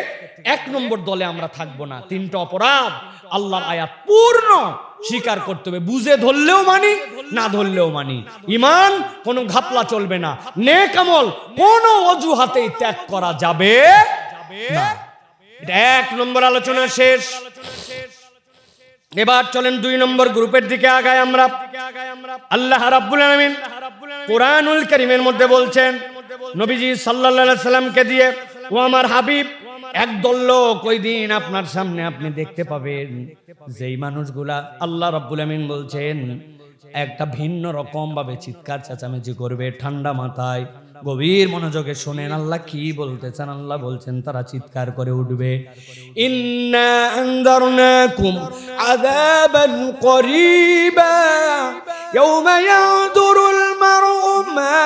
1 নম্বর দলে আমরা থাকবো না। 3টা অপরাধ আল্লাহর আয়াত পূর্ণ স্বীকার করতে হবে, বুঝে ধরলেও মানি, না ধরলেও মানি। ঈমান কোনো ঘাপলা চলবে না, নেক আমল কোনো অজুহাতেই ত্যাগ করা যাবে না। এটা 1 নম্বর আলোচনা শেষ। এবার চলেন 2 নম্বর গ্রুপের দিকে আগাই আমরা। আল্লাহ রাব্বুল আলামিন কোরআনুল কারীমের মধ্যে বলছেন নবীজি সাল্লাল্লাহু আলাইহি সাল্লামকে দিয়ে, ও আমার হাবিব, একদল লোক ওই দিন আপনার সামনে আপনি দেখতে পাবেন, যেই মানুষগুলা আল্লাহ রাব্বুল আমিন বলছেন একটা ভিন্ন রকম ভাবে চিৎকার চেঁচামেচি করবে, ঠান্ডা মাথায় গভীর মনোযোগে শুনেন আল্লাহ কি বলতেছেন। আল্লাহ বলছেন তারা চিৎকার করে উঠবে, ইন্না আনযারনাকুম আযাবান করিবা ইয়াওমা ইয়ানযুরুল মার'উ মা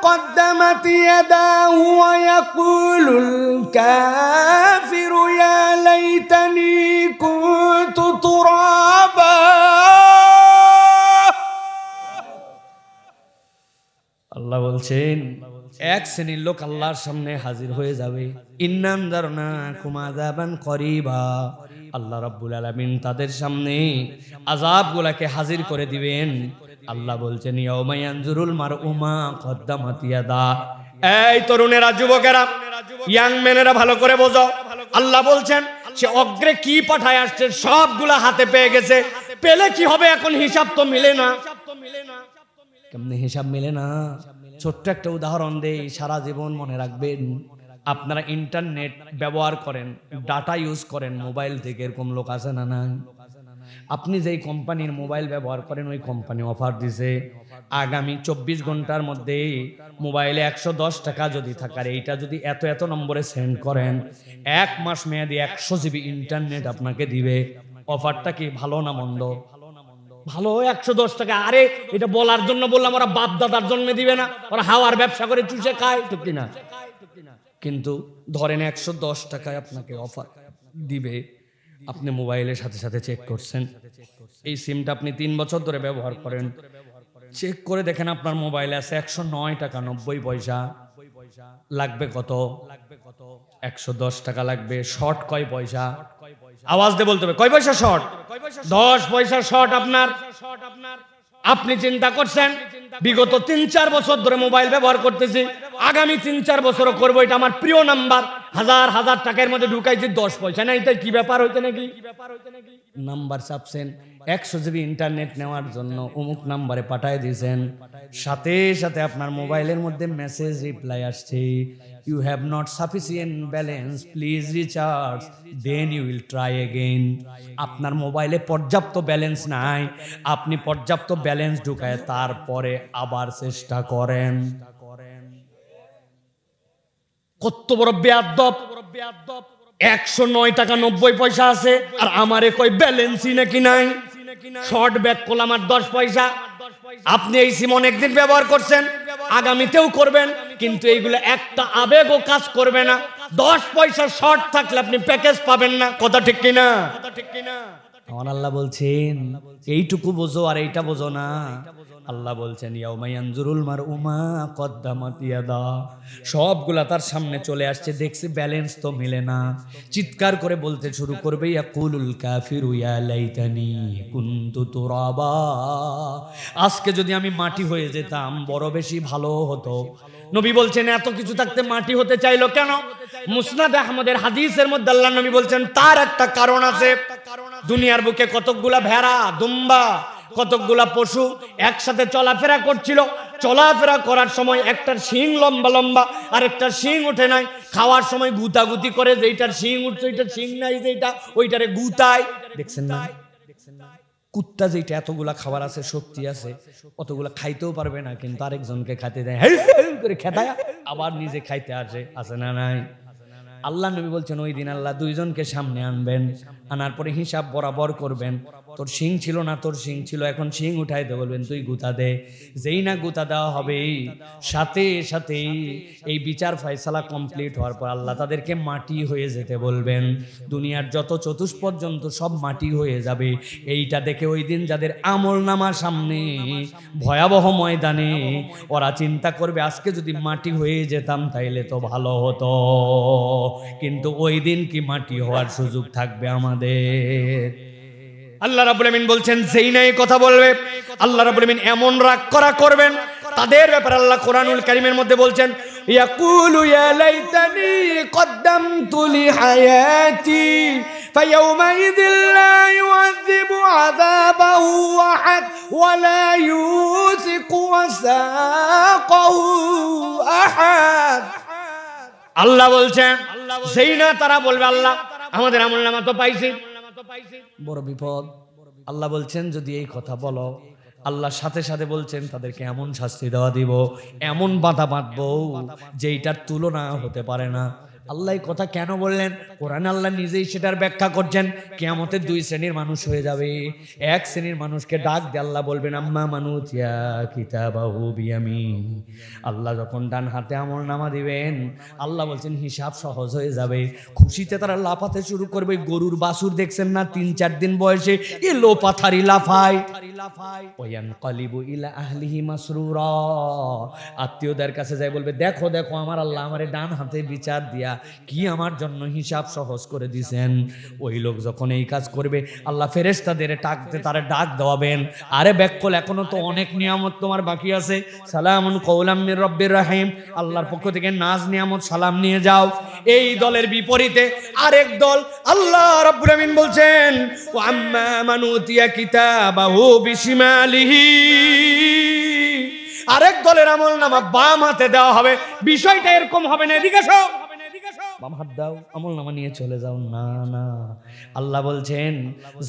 قدمت يداه ويقول الكافر يا ليتني كنت ترابا। আল্লাহ বলছেন এক শ্রেণীর লোক আল্লাহর সামনে হাজির হয়ে যাবে, ইন্না আনযারনাকুম আযাবান করিবা। আল্লাহ রাব্বুল আলামিন তাদের সামনে আযাবগুলোকে হাজির করে দিবেন। আল্লাহ বলছেন ইয়াউমা ইয়ানজুরুল মার'উ মা কদ্দামাত ইয়াদা। এই তরুণেরা, যুবকেরা, ইয়াং মেনেরা ভালো করে বোঝো, আল্লাহ বলছেন সে অগ্রে কি পাঠায় আসছে সবগুলা হাতে পেয়ে গেছে, পেলে কি হবে? এখন হিসাব তো মিলে না। কেমনে হিসাব মিলে না? ছোট্ট একটা উদাহরণ দেই, সারা জীবন মনে রাখবেন। আপনারা ইন্টারনেট ব্যবহার করেন, ডাটা ইউজ করেন মোবাইল থেকে, এরকম লোক আছে না? না। আপনি যেই কোম্পানির মোবাইল ব্যবহার করেন ওই কোম্পানি অফার দিছে, আগামী 24 ঘন্টার মধ্যে মোবাইলে 110 টাকা যদি থাকার, এইটা যদি এত এত নম্বরে সেন্ড করেন, 1 মাস মেয়াদি 100 জিবি ইন্টারনেট আপনাকে দিবে। অফারটা কি ভালো না মন্দ? ভালো। 110 টাকা। আরে এটা বলার জন্য বললাম, ওরা বাপ দাদার জন্য দিবে না, ওরা হাওয়ার ব্যবসা করে চুষে খায়, ঠিক কিনা? কিন্তু ধরেন 110 টাকায় আপনাকে অফার দিবে, আপনি মোবাইলের সাথে সাথে চেক করছেন, এই সিমটা আপনি 3 বছর ধরে ব্যবহার করেন, চেক করে দেখেন আপনার মোবাইলে আছে 109 টাকা 90 পয়সা। লাগবে কত? 110 টাকা লাগবে। শর্ট কয় পয়সা? আওয়াজ দিয়ে বলতে হবে, কয় পয়সা শর্ট? 10 পয়সা শর্ট আপনার। আপনি চিন্তা করছেন বিগত 3-4 বছর ধরে মোবাইল ব্যবহার করতেছি, আগামী 3-4 বছরও করবো, এটা আমার প্রিয় নাম্বার, হাজার হাজার টাকার মধ্যে ঢুকাইছি, 10 পয়সা নাই, তাই কি ব্যাপার হইতে নাকি? নাম্বার চাপছেন, 100 জিবি ইন্টারনেট নেওয়ার জন্য অমুক নাম্বারে পাঠিয়ে দিয়েছেন, সাথে সাথে আপনার মোবাইলের মধ্যে মেসেজ রিপ্লাই আসছে, you have not sufficient balance, please recharge, then you will try again. আপনার মোবাইলে পর্যাপ্ত ব্যালেন্স নাই, আপনি পর্যাপ্ত ব্যালেন্স ঢুকায় তারপরে আবার চেষ্টা করেন। কত বড় বেয়াদব! 109 টাকা 90 পয়সা আছে, আর আমারে কই ব্যালেন্সই নাকি নাই। শর্ট ব্যাক করলাম আর 10 পয়সা। আপনি এই সিম অনেকদিন ব্যবহার করছেন, আগামীতেও করবেন, কিন্তু এইগুলো একটা আবেগও কাজ করবে না। 10 পয়সা শর্ট থাকলে আপনি প্যাকেজ পাবেন না। কথা ঠিক কিনা? আমার আল্লাহ বলছেন এইটুকু বোঝো আর এইটা বোঝো না। আল্লাহ বলছেন ইয়াউমা ইয়ানজুরুল মারউ মা কদ্দামাত ইয়াদা, সবগুলা তার সামনে চলে আসছে, দেখছে ব্যালেন্স তো মিলে না, চিৎকার করে বলতে শুরু করবে ইয়াকুলুল কাফিরু ইয়া লাইতানি কুনতু তুরাবা, আজকে যদি আমি মাটি হয়ে যেতাম বড় বেশি ভালো হতো। নবী বলছেন এত কিছু থাকতে মাটি হতে চাইলো কেন? মুসনাদ আহমদের হাদিসের মধ্যে আল্লাহ নবী বলছেন তার একটা কারণ আছে। দুনিয়ার বুকে কতকগুলা ভেড়া, দুম্বা, কতকগুলা পশু একসাথে চলাফেরা করছিল। চলাফেরা করার সময় একটার শিং লম্বা লম্বা আর একটা শিং ওঠে নাই, খাওয়ার সময় গুতাগুতি করে, যেইটার শিং উঠছে ওইটার শিং নাই, যেটা ওইটারে গুতায়। দেখছেন না? কুত্তা যেটা এতগুলা খাবার আছে, শক্তি আছে, অতগুলা খাইতেও পারবে না, কিন্তু আরেকজনকে খাইতে দেয়, হেল হেল করে খেতায় আবার নিজে খাইতে আসে না নাই? আল্লাহ নবী বলছেন ওই দিন আল্লাহ দুইজনকে সামনে আনবেন, আনার পরে হিসাব বরাবর করবেন। তোর শিং ছিল না, তোর শিং ছিল, এখন শিং উঠাইতে বলবেন, তুই গুতা দে। যেই না গুতা দেওয়া হবে সাথে সাথে এই বিচার ফয়সালা কমপ্লিট হওয়ার পর আল্লাহ তাদেরকে মাটি হয়ে যেতে বলবেন। দুনিয়ার যত চতুষ্পদ জন্তু সব মাটি হয়ে যাবে। এইটা দেখে ওই দিন যাদের আমল নামার সামনে ভয়াবহ ময়দানে ওরা চিন্তা করবে আজকে যদি মাটি হয়ে যেতাম তাইলে তো ভালো হতো। কিন্তু ওই দিন কি মাটি হওয়ার সুযোগ থাকবে আমাদের? আল্লাহ রাব্বুল আমিন বলছেন যেই না এই কথা বলবে আল্লাহ রাব্বুল আমিন এমন রাগ করা করবেন তাদের ব্যাপারে আল্লাহ কোরআনুল কারীমের মধ্যে বলছেন ইয়াকুলু ইয়া লাইতানি কদ্দামতু লি হায়াতি ফায়াউমাইযিল লা ইউযিবু আযাবাহু আহাদ ওয়া লা ইউসিকু ওয়াসাকাহু আহাদ। আল্লাহ বলছেন যেই না তারা বলবে আল্লাহ আমাদের আমলনামা তো পাইছি, বড় বিপদ। আল্লাহ বলছেন যদি এই কথা বলো, আল্লাহ সাথে সাথে বলছেন তাদেরকে এমন শাস্তি দেওয়া দিব, এমন বাধা বাঁধবো যেইটার তুলনা হতে পারে না। আল্লাহ এই কথা কেন বললেন? কোরআন আল্লাহ নিজেই সেটার ব্যাখ্যা করছেন। কিয়ামতের দুই শ্রেণীর মানুষ হয়ে যাবে। এক শ্রেণীর মানুষকে ডাক দিয়ে আল্লাহ বলবেন আম্মা মানুতিয়া কিতাবাহু বিয়ামিন। আল্লাহ যখন ডান হাতে আমলনামা দিবেন আল্লাহ বলছেন হিসাব সহজ হয়ে যাবে। খুশিতে তারা লাফাতে শুরু করবে। গরুর বাছুর দেখছেন না ৩-৪ দিন বয়সে এ লোপাথারি লাফায়। ওয়ায়ানকালিবু ইলা আহলিহি মাসরুরা। আত্মীয়দের কাছে যায় বলবে দেখো দেখো আমার আল্লাহ আমারে ডান হাতে বিচার দিয়া কি আমার জন্য হিসাব সহজ করে দিয়েছেন। ওই লোক যখন এই কাজ করবে আল্লাহ ফেরেশতাদের ডাকতে তারা ডাক দেওয়াবেন, আরে ব্যাককল এখনো তো অনেক নিয়ামত তোমার বাকি আছে। সালামুন কওলাম মির রব্বির রহিম, আল্লাহর পক্ষ থেকে নাজ নিয়ামত সালাম নিয়ে যাও। এই দলের বিপরীতে আরেক দল আল্লাহ রাব্বুল আমিন বলছেন ওয়া আম্মা মান উতিয়া কিতাবাহু বিশিমালিহি। আরেক দলের আমলনামা বাম হাতে দেওয়া হবে। বিষয়টা এরকম হবে না, এদিকে এসো, বাম হাত দাও আমলনামা নিয়ে চলে যাও। না না, আল্লাহ বলছেন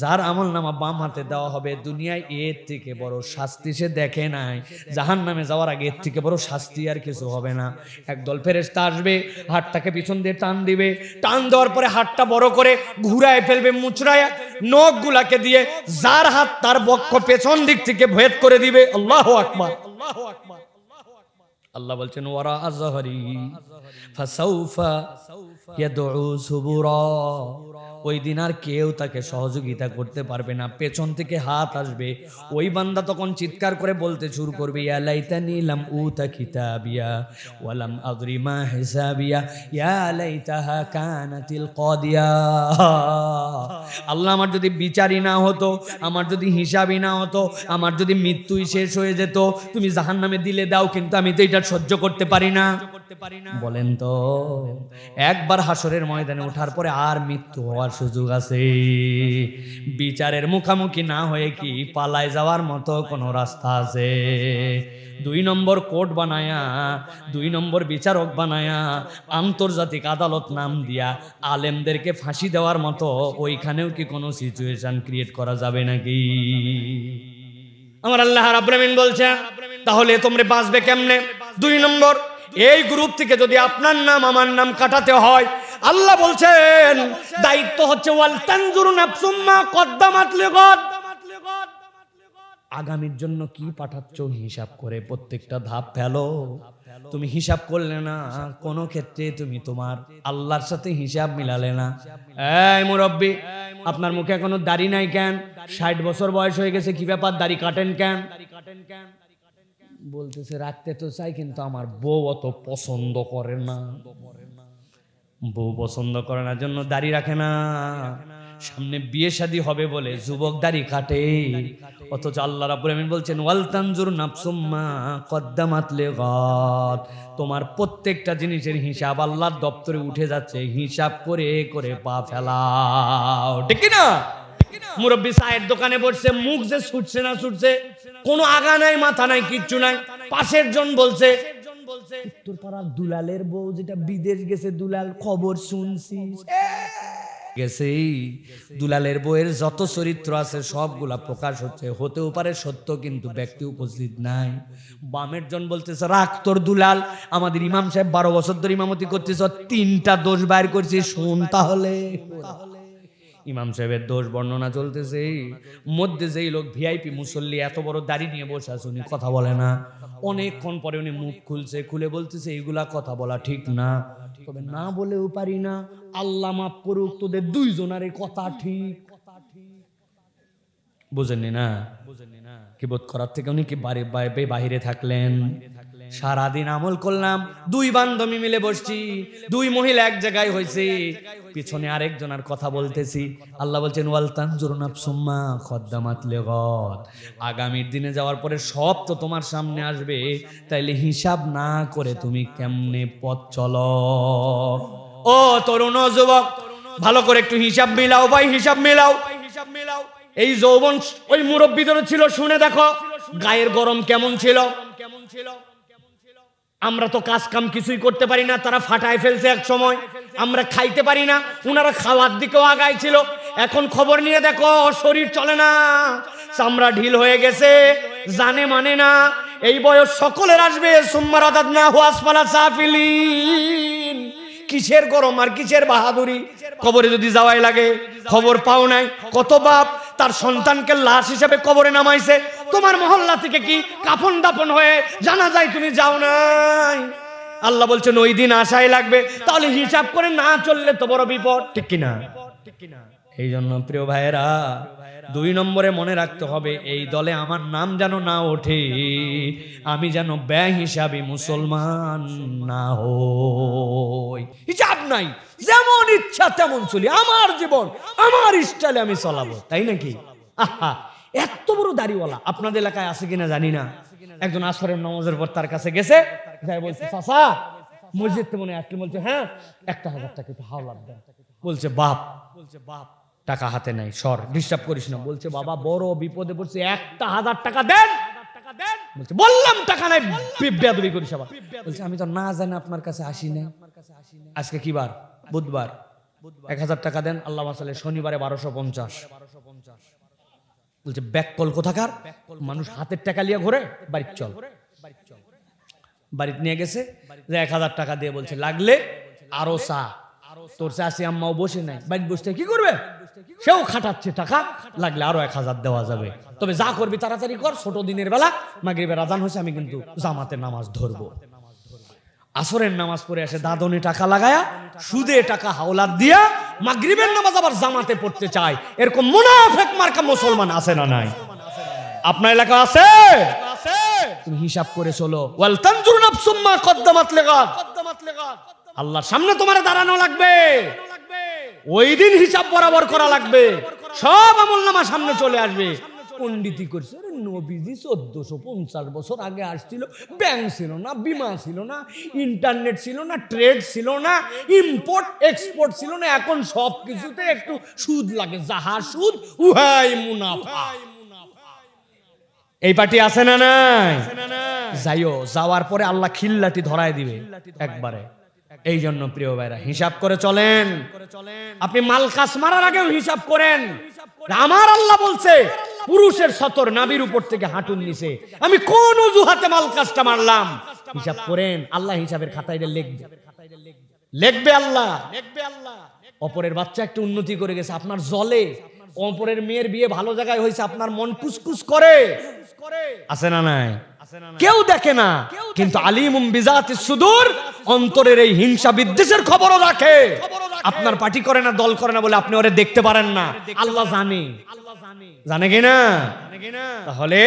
যার আমলনামা বাম হাতে দেওয়া হবে দুনিয়ায় এর থেকে বড় শাস্তি সে দেখে নাই। জাহান্নামে যাওয়ার আগে এর থেকে বড় শাস্তি আর কিছু হবে না। একদল ফেরেশতা আসবে, হাতটাকে পিছন দিয়ে টান দিবে, টান দেওয়ার পরে হাতটা বড় করে ঘুরায় ফেলবে, মুচড়ায় নখগুলাকে দিয়ে যার হাত তার বক্ষ পেছন দিক থেকে ভেদ করে দিবে। আল্লাহু আকবার, আল্লাহু আকবার। আল্লাহ বলছেন ওয়ারা আযহারি ফাসাউফা ইয়াদউ সুবুরা। ওই দিন আর কেউ তাকে সহযোগিতা করতে পারবে না, পেছন থেকে হাত আসবে। ওই বান্দা তখন চিৎকার করে বলতে শুরু করবে ইয়া লাইতানি লাম উতা কিতাবিয়া ওয়া লাম আদরি মা হিসাবিয়া ইয়া লাইতাহা কানাতিল কাদিয়া। আল্লাহ আমার যদি বিচারই না হতো, আমার যদি হিসাবই না হতো, আমার যদি মৃত্যুই শেষ হয়ে যেত, তুমি জাহান্নামে দিলে দাও, কিন্তু আমি তো এটা সহ্য করতে পারি না। বলেন তো একবার হাসরের ময়দানে ওঠার পরে আর মৃত্যু হওয়ার সুযোগ আছে? বিচারের মুখামুখি না হয়ে কি পালায় যাওয়ার মতো কোনো রাস্তা আছে? 2 নম্বর কোর্ট বানায়া, 2 নম্বর বিচারক বানায়া, আন্তর্জাতিক আদালত নাম দিয়া আলেমদেরকে ফাঁসি দেওয়ার মতো ওইখানেও কি কোনো সিচুয়েশন ক্রিয়েট করা যাবে নাকি? আমার আল্লাহ রাব্বুল আমিন বলছেন তাহলে তোমরা বাঁচবে কেমনে? 2 নম্বর, এই গ্রুপ থেকে যদি আপনার নাম আমার নাম কাটাতে হয় আল্লাহ বলছেন দায়িত্ব হচ্ছে ওয়াল তানজুরু নাফসুম মা কদ্দামাত লিগাদ। আগামীর জন্য কি পাঠাচ্ছ হিসাব করে প্রত্যেকটা ধাপ ফেলো। তুমি হিসাব করলে না, কোনো ক্ষেত্রে তুমি তোমার আল্লাহর সাথে হিসাব মিলালে না। এই মুরব্বি, আপনার মুখে এখনো দাড়ি নাই কেন? 60 বছর বয়স হয়ে গেছে, কি ব্যাপার দাড়ি কাটেন কেন? বলতেছে রাখতে তো চাই, কিন্তু আমার বউ অত পছন্দ করে না। বউ পছন্দ করে না জন্য দাড়ি রাখে না। সামনে বিয়ে শাদী হবে বলে যুবক দাড়ি কাটে। অথচ আল্লাহ রাব্বুল আমিন বলছেন ওয়াল তানজুর নাফসুম মা কদ্দামাত লিগাদ। তোমার প্রত্যেকটা জিনিসের হিসাব আল্লাহর দপ্তরে উঠে যাচ্ছে, হিসাব করে করে পা ফেলাও। ঠিক কি না? মুরব্বি চায়ের দোকানে বসছে, মুখ যে ছুটছে না ছুটছে, কোনো আগা নাই মাথা নাই কিচ্ছু নাই। পাশের জন বলছে উত্তরপাড়ার দুলালের বউ যেটা বিদেশ গেছে, দুলাল খবর শুনছিস গেছে। দুলালের বউয়ের যত চরিত্র আছে সবগুলা প্রকাশ হচ্ছে, হতেও পারে সত্য কিন্তু ব্যক্তি উপস্থিত নাই। বামের জন বলতেছে রাখ তোর দুলাল, আমাদের ইমাম সাহেব 12 বছর ধরে ইমামতি করতেছ, 3টা দোষ বাইর করছিস, শোন তাহলে। ইমাম সাহেবের দোষ বর্ণনা চলতেছে, মধ্যে যেই লোক ভিআইপি মুসল্লি এত বড় দাড়ি নিয়ে বসে আছে, উনি কথা বলে না। অনেকক্ষণ পরে উনি মুখ খুলছে, খুলে বলতেছে এইগুলা কথা বলা ঠিক না, তবে না বলেও পারি না, আল্লাহ মাফ করুক, তোদের দুইজনের কথা ঠিক। বুঝেননি না? কি বোধ করার থেকে উনি কি বাহিরে থাকলেন। সারাদিন আমল করলাম, 2 বান্ধবী মিলে বসছি, 2 মহিলা এক জায়গায় হয়েছে, পিছনে আরেকজনের কথা বলতেছি। আল্লাহ বলছেন ওয়াল তানজুর নাফসুম মা কদ্দামাত লিগাদ। আগামীর দিনে যাওয়ার পরে সব তো তোমার সামনে আসবে, তাইলে হিসাব না করে তুমি কেমনে পথ চলো। ও তরুণ যুবক, ভালো করে একটু হিসাব মিলাও ভাই, হিসাব মিলাও। এই যৌবন ওই মুরব্বিদের ছিল, শুনে দেখো গায়ের গরম কেমন ছিল। আমরা তো কাজ কাম কিছুই করতে পারি না, তারা ফাটায় ফেলছে এক সময়। আমরা খাইতে পারি না, উনারা খাওয়ার দিকেও আগায় ছিল। এখন খবর নিয়ে দেখো শরীর চলে না, চামড়া ঢিল হয়ে গেছে, জানে মানে না। এই বয়স সকলের আসবে, সুম্মা রাদাদনাহু আসফালা সাফিলিন। কিসের গরম আর কিসের বাহাদুরি। কবরে যদি যাওয়াই লাগে, খবর পাও নাই কত বাপ তার সন্তানকে লাশ হিসেবে কবরে নামাইছে, তোমার মহল্লা থেকে কি কাফন দাফন হয়ে জানা যায় তুমি যাও নাই। আল্লাহ বলছেন ওই দিন আশাই লাগবে, তাহলে হিসাব করে না চললে তো বড় বিপদ। ঠিক কিনা? এই জন্য প্রিয় ভাইয়েরা, 2 নম্বরে মনে রাখতে হবে, এই দলে আমার নাম যেন না ওঠে, আমি যেন বেহিসাবি মুসলমান না হই। হিসাব নাই, যেমন ইচ্ছা তেমন চলি, আমার জীবন আমার স্টাইলে আমি চলাবো, তাই নাকি? আহা, এত বড় দাড়িওয়ালা আপনাদের এলাকায় আছে কিনা জানি না। একজন আসরের নামাজের পর তার কাছে গেছে, যাই বলছে চাচা মসজিদ তো মনে আসলে, বলছে হ্যাঁ 1000 টাকা একটু হাওলাত দেন। বলছে বাপ টাকা হাতে নাই, সর ডিস্টার্ব করিস না। বলছে বাবা বড় বিপদে পড়ছে, 1000 টাকা দেন। বলছে বললাম টাকা নাই, বেয়াদবি করিস আবার। বলছে আমি তো না জানি আপনার কাছে আসি নাই, আজকে কি বার? বুধবার, 1000 টাকা দেন। আল্লাহ মাসালে শনিবারে 1250। বলছে ব্যাক কল কোথাকার, মানুষ হাতের টাকা লিয়ে ঘোরে, বাড়ির চল। বাড়িতে নিয়ে গেছে, 1000 টাকা দিয়ে বলছে লাগলে আরো চা। তোর চাষি আম্মাও বসে নাই, বাড়িতে বসতে কি করবে, সেও খাটাচ্ছে টাকা, লাগলে আরো 1000 দেওয়া যাবে। তবে যা করবি তাড়াতাড়ি কর, ছোট দিনের বেলা মাগরিবের আজান হয়েছে, আমি কিন্তু জামাতের নামাজ ধরবো। আসরের নামাজ পড়ে আসে, দাদনে টাকা লাগায়া সুদে টাকা হাওলাত দিয়া মাগরিবের নামাজ আবার জামাতে পড়তে চায়। এরকম মুনাফিক মার্কা মুসলমান আছে না নাই? আপনার এলাকা আছে? তুমি হিসাব করে চলো। ওয়াল তানজুর নাফসুম মা কদ্দামাত লিগাদ। আল্লাহর সামনে তোমার দাঁড়ানো লাগবে, ওই দিন হিসাব বরাবর করা লাগবে, সব আমলনামা সামনে চলে আসবে। পণ্ডিতি করছে, নবীজি 1450 বছর আগে আসছিল, ব্যাংক ছিল না, বিমা ছিল না, ইন্টারনেট ছিল না, ট্রেড ছিল না, ইম্পোর্ট এক্সপোর্ট ছিল না, এখন সব কিছুতে একটু সুদ লাগে, যাহা সুদ উহাই মুনাফা। এই পার্টি আছে না নাই? যাইও, যাওয়ার পরে আল্লাহ খিল্লাটি ধরায় দিবে একবারে। এই জন্য প্রিয় ভাইরা হিসাব করে চলেন। আপনি মালকাস মারার আগেও হিসাব করেন। আমার আল্লাহ বলছে পুরুষের সতর নাভির উপর থেকে হাঁটুর নিচে, আমি কোন অজুহাতে মালকাসটা মারলাম হিসাব করেন। আল্লাহ হিসাবের খাতায় লিখবে আল্লাহ। অপরের বাচ্চা একটু উন্নতি করে গেছে, আপনার জলে। অপরের মেয়ের বিয়ে ভালো জায়গায় হয়েছে, আপনার মন কুসকুস করে, আছে না নাই? কেউ দেখে না, কিন্তু আলিমুম বিজাতিস সুদূর, অন্তরের এই হিংসা বিদ্বেষের খবরও রাখে। আপনার পার্টি করে না, দল করে না বলে আপনি ওরে দেখতে পারেন না, আল্লাহ জানে, জানে কিনা? তাহলে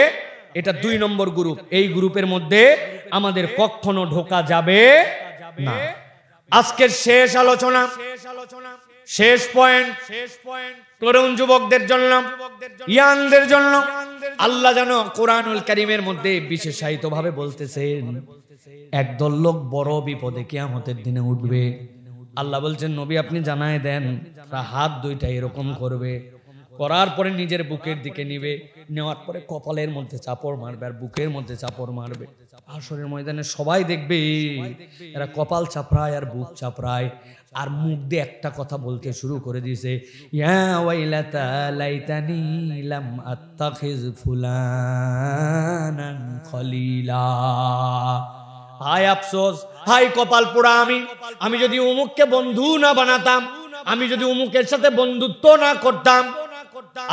এটা 2 নম্বর গ্রুপ। এই গ্রুপের মধ্যে আমাদের কখনো ঢোকা যাবে না। আজকের শেষ আলোচনা, শেষ পয়েন্ট, তরুণ যুবকদের জন্য, ইয়াংদের জন্য আল্লাহ যেন কোরআনুল কারীমের মধ্যে বিশেষায়িত ভাবে বলতেছেন, একদল লোক বড় বিপদে কিয়ামতের দিনে উঠবে। আল্লাহ বলছেন, নবী আপনি জানায় দেন, তারা হাত দুইটা এরকম করবে, করার পরে নিজের বুকের দিকে নিবে, নেওয়ার পরে কপালের মধ্যে চাপড় মারবে আর বুকের মধ্যে চাপড় মারবে। হাশরের ময়দানে সবাই দেখবে এরা কপাল চাপড়ায় আর বুক চাপড়ায়, আর মুখ দিয়ে একটা কথা বলতে শুরু করে দিয়েছে, ইয়া ওয়াইলাতা লাইতানি লাম আত্তাখিজ ফুলানান খলিলা। হায় আফসোস, হায় কপাল পোড়া আমি যদি অমুককে বন্ধু না বানাতাম, আমি যদি অমুকের সাথে বন্ধুত্ব না করতাম।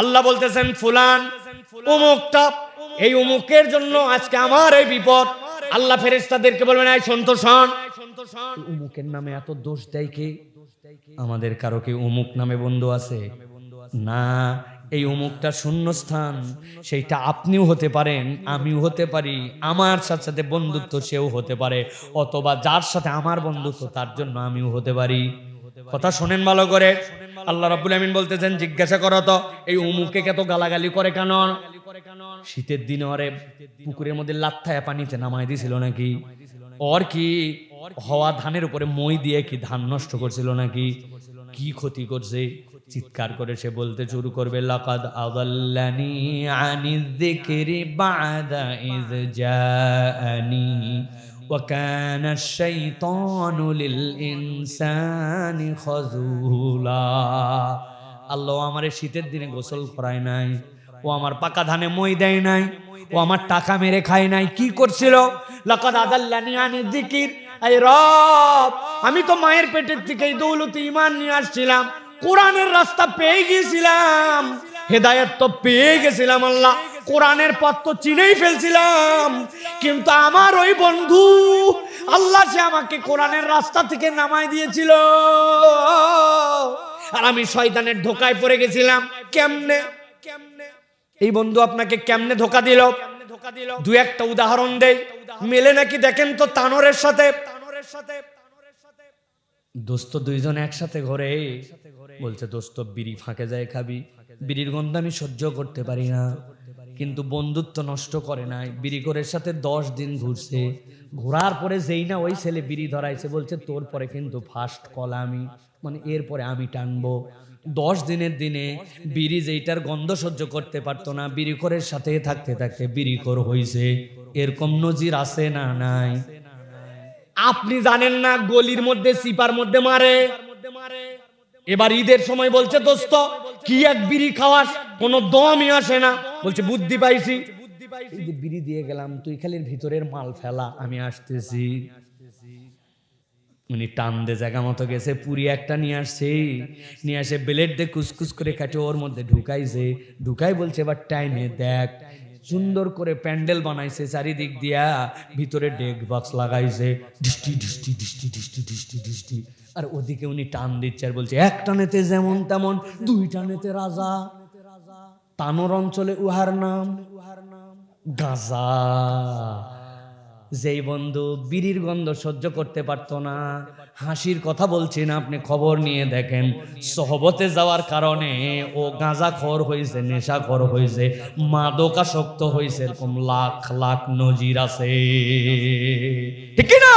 আল্লাহ বলতেছেন ফুলান, অমুকটা, এই অমুকের জন্য আজকে আমার এই বিপদ। আল্লাহ ফেরেশতাদেরকে বলবেন, এই সন্তোষণ, অমুকের নামে এত দোষ দেয় কে? আমাদের কারো কি অমুক নামে বন্ধু আছে? না, এই অমুকটা শূন্যস্থান, সেইটা আপনিও হতে পারেন, আমিও হতে পারি, আমার সাথে সাথে বন্ধুত্ব সেও হতে পারে, অথবা যার সাথে আমার বন্ধুত্ব তার জন্য আমিও হতে পারি। কথা শোনেন ভালো করে। আল্লাহ রাব্বুল আমিন বলতেছেন, জিজ্ঞাসা করো তো এই অমুকে কত গালাগালি করে কেন? শীতের দিনে ওরে পুকুরের মধ্যে লাত্থায় পানিতে নামাই দিছিল নাকি? ওর কি হওয়া ধানের উপরে মই দিয়ে কি ধান নষ্ট করছিল নাকি? কি ক্ষতি করছে? চিৎকার করে সে বলতে শুরু করবে, লাকাদ আযাল্লানি আনিয যিকরি বা'দা ইয জাআনি ওয়া কানা আশ-শাইতানু লিল ইনসানি খাযুলা। আল্লাহ আমারে শীতের দিনে গোসল করায় নাই, ও আমার পাকা ধানে মই দেয় নাই, ও আমার টাকা মেরে খায় নাই। কি করছিল? লাকাদ আযাল্লানি আনিয যিকির, আয় রব, আমি তো মায়ের পেটের থেকে দৌলতে ঈমান নিয়ে আসছিলাম, কোরআনের রাস্তা পেয়ে গিয়েছিলাম, হেদায়েত তো পেয়ে গেছিলাম, আল্লাহ কোরআনের পথ তো চিনেই ফেলছিলাম, কিন্তু আমার ওই বন্ধু আল্লাহ সে আমাকে কোরআনের রাস্তা থেকে নামাই দিয়েছিল, আর আমি শয়তানের ধোকায় পড়ে গেছিলাম। কেমনে? এই বন্ধু আপনাকে কেমনে ধোকা দিল? দু একটা উদাহরণ দেই, মেলে নাকি দেখেন তো তানোরের সাথে। দোস্ত দুইজন একসাথে ঘরে, বলছে দোস্ত বিড়ি ফাঁকে যায় খাবি, বিড়ির গন্ধ আমি সহ্য করতে পারি না, কিন্তু বন্ধুত্ব নষ্ট করে নাই। বিড়ি করে সাথে 10 দিন ঘুরছে, ঘোরার পরে যেই না ওই ছেলে বিড়ি ধরাইছে, বলছে তোর পরে কিন্তু ফার্স্ট কল আমি, মানে এরপরে আমি টানবো। 10 দিনের দিনে বিড়ি যেইটার গন্ধ সহ্য করতে পারতো না, বিড়ি করের সাথে থাকতে থাকতে বিড়ি কর হইছে। এরকম নজির আছে না নাই? আপনি জানেন না, গলির মধ্যে সিপার মধ্যে মারে। এবার ঈদের সময় বলছে দোস্ত কি এক বিড়ি খাওয়াস, কোনো দমই আসে না, বলছে বুদ্ধি পাইছি, এই যে বিড়ি দিয়ে গেলাম, তুই খালি ভিতরের মাল ফেলা, আমি আসতেছি। উনি টান দে জায়গা মতো গেছে, পুরি একটা নিয়ে আসছে, নিয়ে আসে ব্লেড দিয়ে কুচকুচ করে কাটে ওর মধ্যে ঢুকাইছে, ঢুকাই বলছে এবার টাইমে দেখ, সুন্দর করে প্যান্ডেল বানাইছে চারিদিক দিয়া, ভিতরে ডেক বক্স লাগাইছে, ডিস্টি ডিস্টি ডিস্টি ডিস্টি ডিস্টি ডিস্টি, আর ওদিকে উনি টান দিচ্ছে আর বলছে এক টানেতে যেমন তেমন, 2 টানেতে রাজা। তানোর অঞ্চলে উহার নাম গাজা। যেই বন্ধু বিড়ির গন্ধ সহ্য করতে পারতো না, হাসির কথা বলছি না, আপনি খবর নিয়ে দেখেন, সহবতে যাওয়ার কারণে ও গাঁজাখোর হয়েছে, নেশাখোর হয়েছে, মাদকাসক্ত হয়েছে, এরকম লাখ লাখ নজির আছে। ঠিক কি না?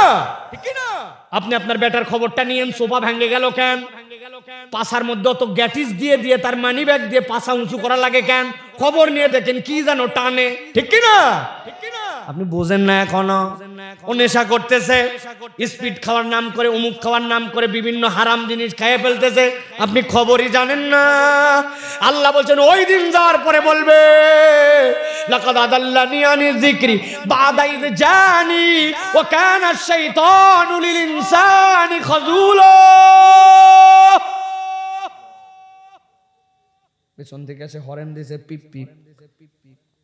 আপনি আপনার বেটার খবরটা নিয়েন, সোফা ভেঙে গেল কেন? পাশার মধ্যে অত গ্যাটিস দিয়ে দিয়ে তার মানি ব্যাগ দিয়ে পাশা উঁচু করা লাগে কেন? খবর নিয়ে দেখেন, কি জানো টানে। ঠিক কি না? আপনি বোঝেন না এখনো? ও নেশা করতেছে, স্পিড খাওয়ার নাম করে, অমুক খাওয়ার নাম করে বিভিন্ন হারাম জিনিস খেয়ে ফেলতেছে, আপনি খবরই জানেন না। আল্লাহ বলছেন ওই দিন যাওয়ার পরে বলবে, লাকাদ আযাল্লানি আনি যিকরি বা'দা ইয জানি ওয়া কানা আশ-শাইতানু লিল ইনসানি খাযুলা। পেছন থেকে এসে হরেন দিয়েছে, পিপ পিপ,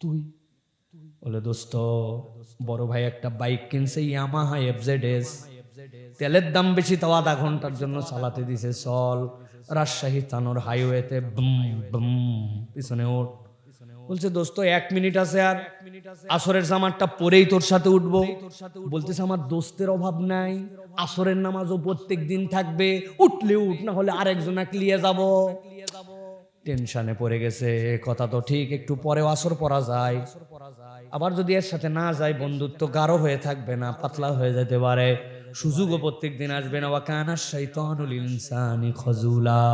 তুই বলে দোস্ত বড় ভাই একটা বাইক কিনছে, ইয়ামাহা FZS, তেলের দাম বেশি, তাও আধা ঘন্টার জন্য চালাতে দিছে, চল রাজশাহী তানোর হাইওয়েতে, বুম বুম, পিছনে ওঠ। বলছে দোস্ত 1 মিনিট আছে, আর আসরের জামাতটা পরেই তোর সাথে উঠবো। বলতেছে আমার দোস্তের অভাব নাই, আসরের নামাজও প্রত্যেক দিন থাকবে, উঠলে উঠ, না হলে আরেকজনা ক্লিয়ে যাব। টেনশনে পড়ে গেছে, কথা তো ঠিক, একটু পরেও আসর পড়া যায়, আবার যদি এর সাথে না যায় বন্ধুত্ব গাঢ় হয়ে থাকবে না, পাতলা হয়ে যেতে পারে, সুযোগও প্রত্যেক দিন আসবে না। ওয়া কানা শাইতানুল ইনসানি খাজুলা,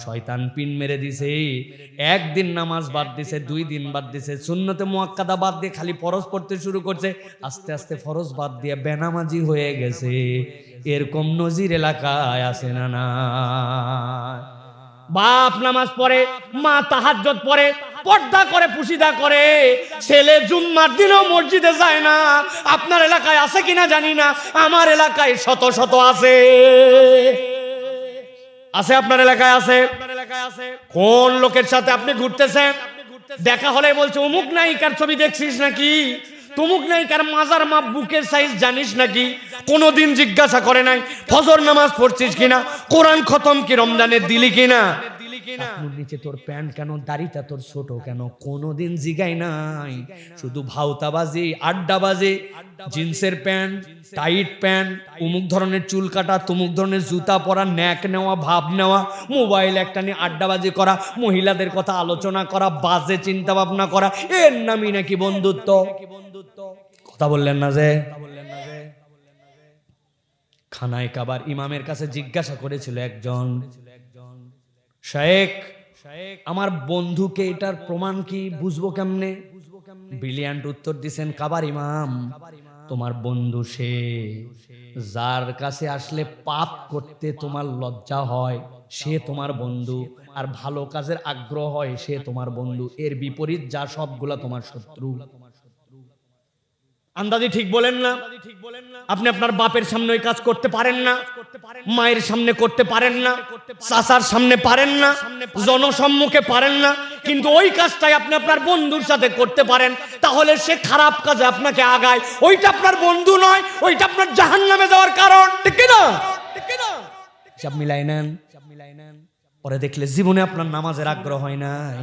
শয়তান পিন মেরে দিছে, একদিন নামাজ বাদ দিছে, 2 দিন বাদ দিছে, সুন্নতে মুআক্কাদা বাদ দিয়ে খালি ফরজ পড়তে শুরু করছে, আস্তে আস্তে ফরজ বাদ দিয়ে বেনামাজি হয়ে গেছে। এরকম নজির এলাকায় আছে না না? বাপ নামাজ পড়ে, মা তাহাজ্জুদ পড়ে, পর্দা করে, পুশিদা করে, ছেলে জুম্মার দিনও মসজিদে যায় না। আপনার এলাকায় আছে কিনা জানি না, আমার এলাকায় শত শত আছে। আছে আপনার এলাকায় আছে? কোন লোকের সাথে আপনি ঘুরতেছেন, দেখা হলে বলছে অমুক নায়িকার ছবি দেখছিস নাকি, তমুক নায়িকার মাজার মাপ বুকের সাইজ জানিস নাকি, কোনোদিন জিজ্ঞাসা করে নাই ফজর নামাজ পড়ছিস কিনা, কোরআন খতম কি রমজানের দিলি কিনা, আপনার নিচে তোর প্যান্ট কেন, দাড়িটা তোর ছোট কেন, কোনোদিন জিগাই নাই। শুধু ভাউতাবাজি, আড্ডাবাজি, জিন্সের প্যান্ট, টাইট প্যান্ট, অমুক ধরনের চুল কাটা, তমুক ধরনের জুতা পরা, ন্যাক নেওয়া, ভাব নেওয়া, মোবাইল একটা নিয়ে আড্ডাবাজি করা, মহিলাদের কথা আলোচনা করা, বাজে চিন্তা ভাবনা করা, এর নামই নাকি বন্ধুত্ব। কথা বললেন না যে? খানায় কাবার ইমামের কাছে জিজ্ঞাসা করেছিল একজন, শায়েখ আমার বন্ধুকে, এটার প্রমাণ কি, বুঝবো কেমনে? ব্রিলিয়ান্ট উত্তর দিছেন কাবার ইমাম, তোমার বন্ধু সে যার কাছে আসলে পাপ করতে তোমার লজ্জা হয়, সে তোমার বন্ধু, আর ভালো কাজের আগ্রহ হয়, সে তোমার বন্ধু। এর বিপরীত যা সবগুলা তোমার শত্রু। আন্দাজি ঠিক বলেন না? আপনি আপনার বাপের সামনে ওই কাজ করতে পারেন না, মায়ের সামনে করতে পারেন না, চাচার সামনে পারেন না, জনসম্মুখে পারেন না, কিন্তু ওই কাজটাই আপনি আপনার বন্ধুর সাথে করতে পারেন, তাহলে সে খারাপ কাজে আপনাকে আগায়, ওইটা আপনার বন্ধু নয়, ওইটা আপনার জাহান্নামে যাওয়ার কারণ। ঠিক কি না? সব মিলাই নেন। পরে দেখলে জীবনে আপনার নামাজের আগ্রহ হয় নাই।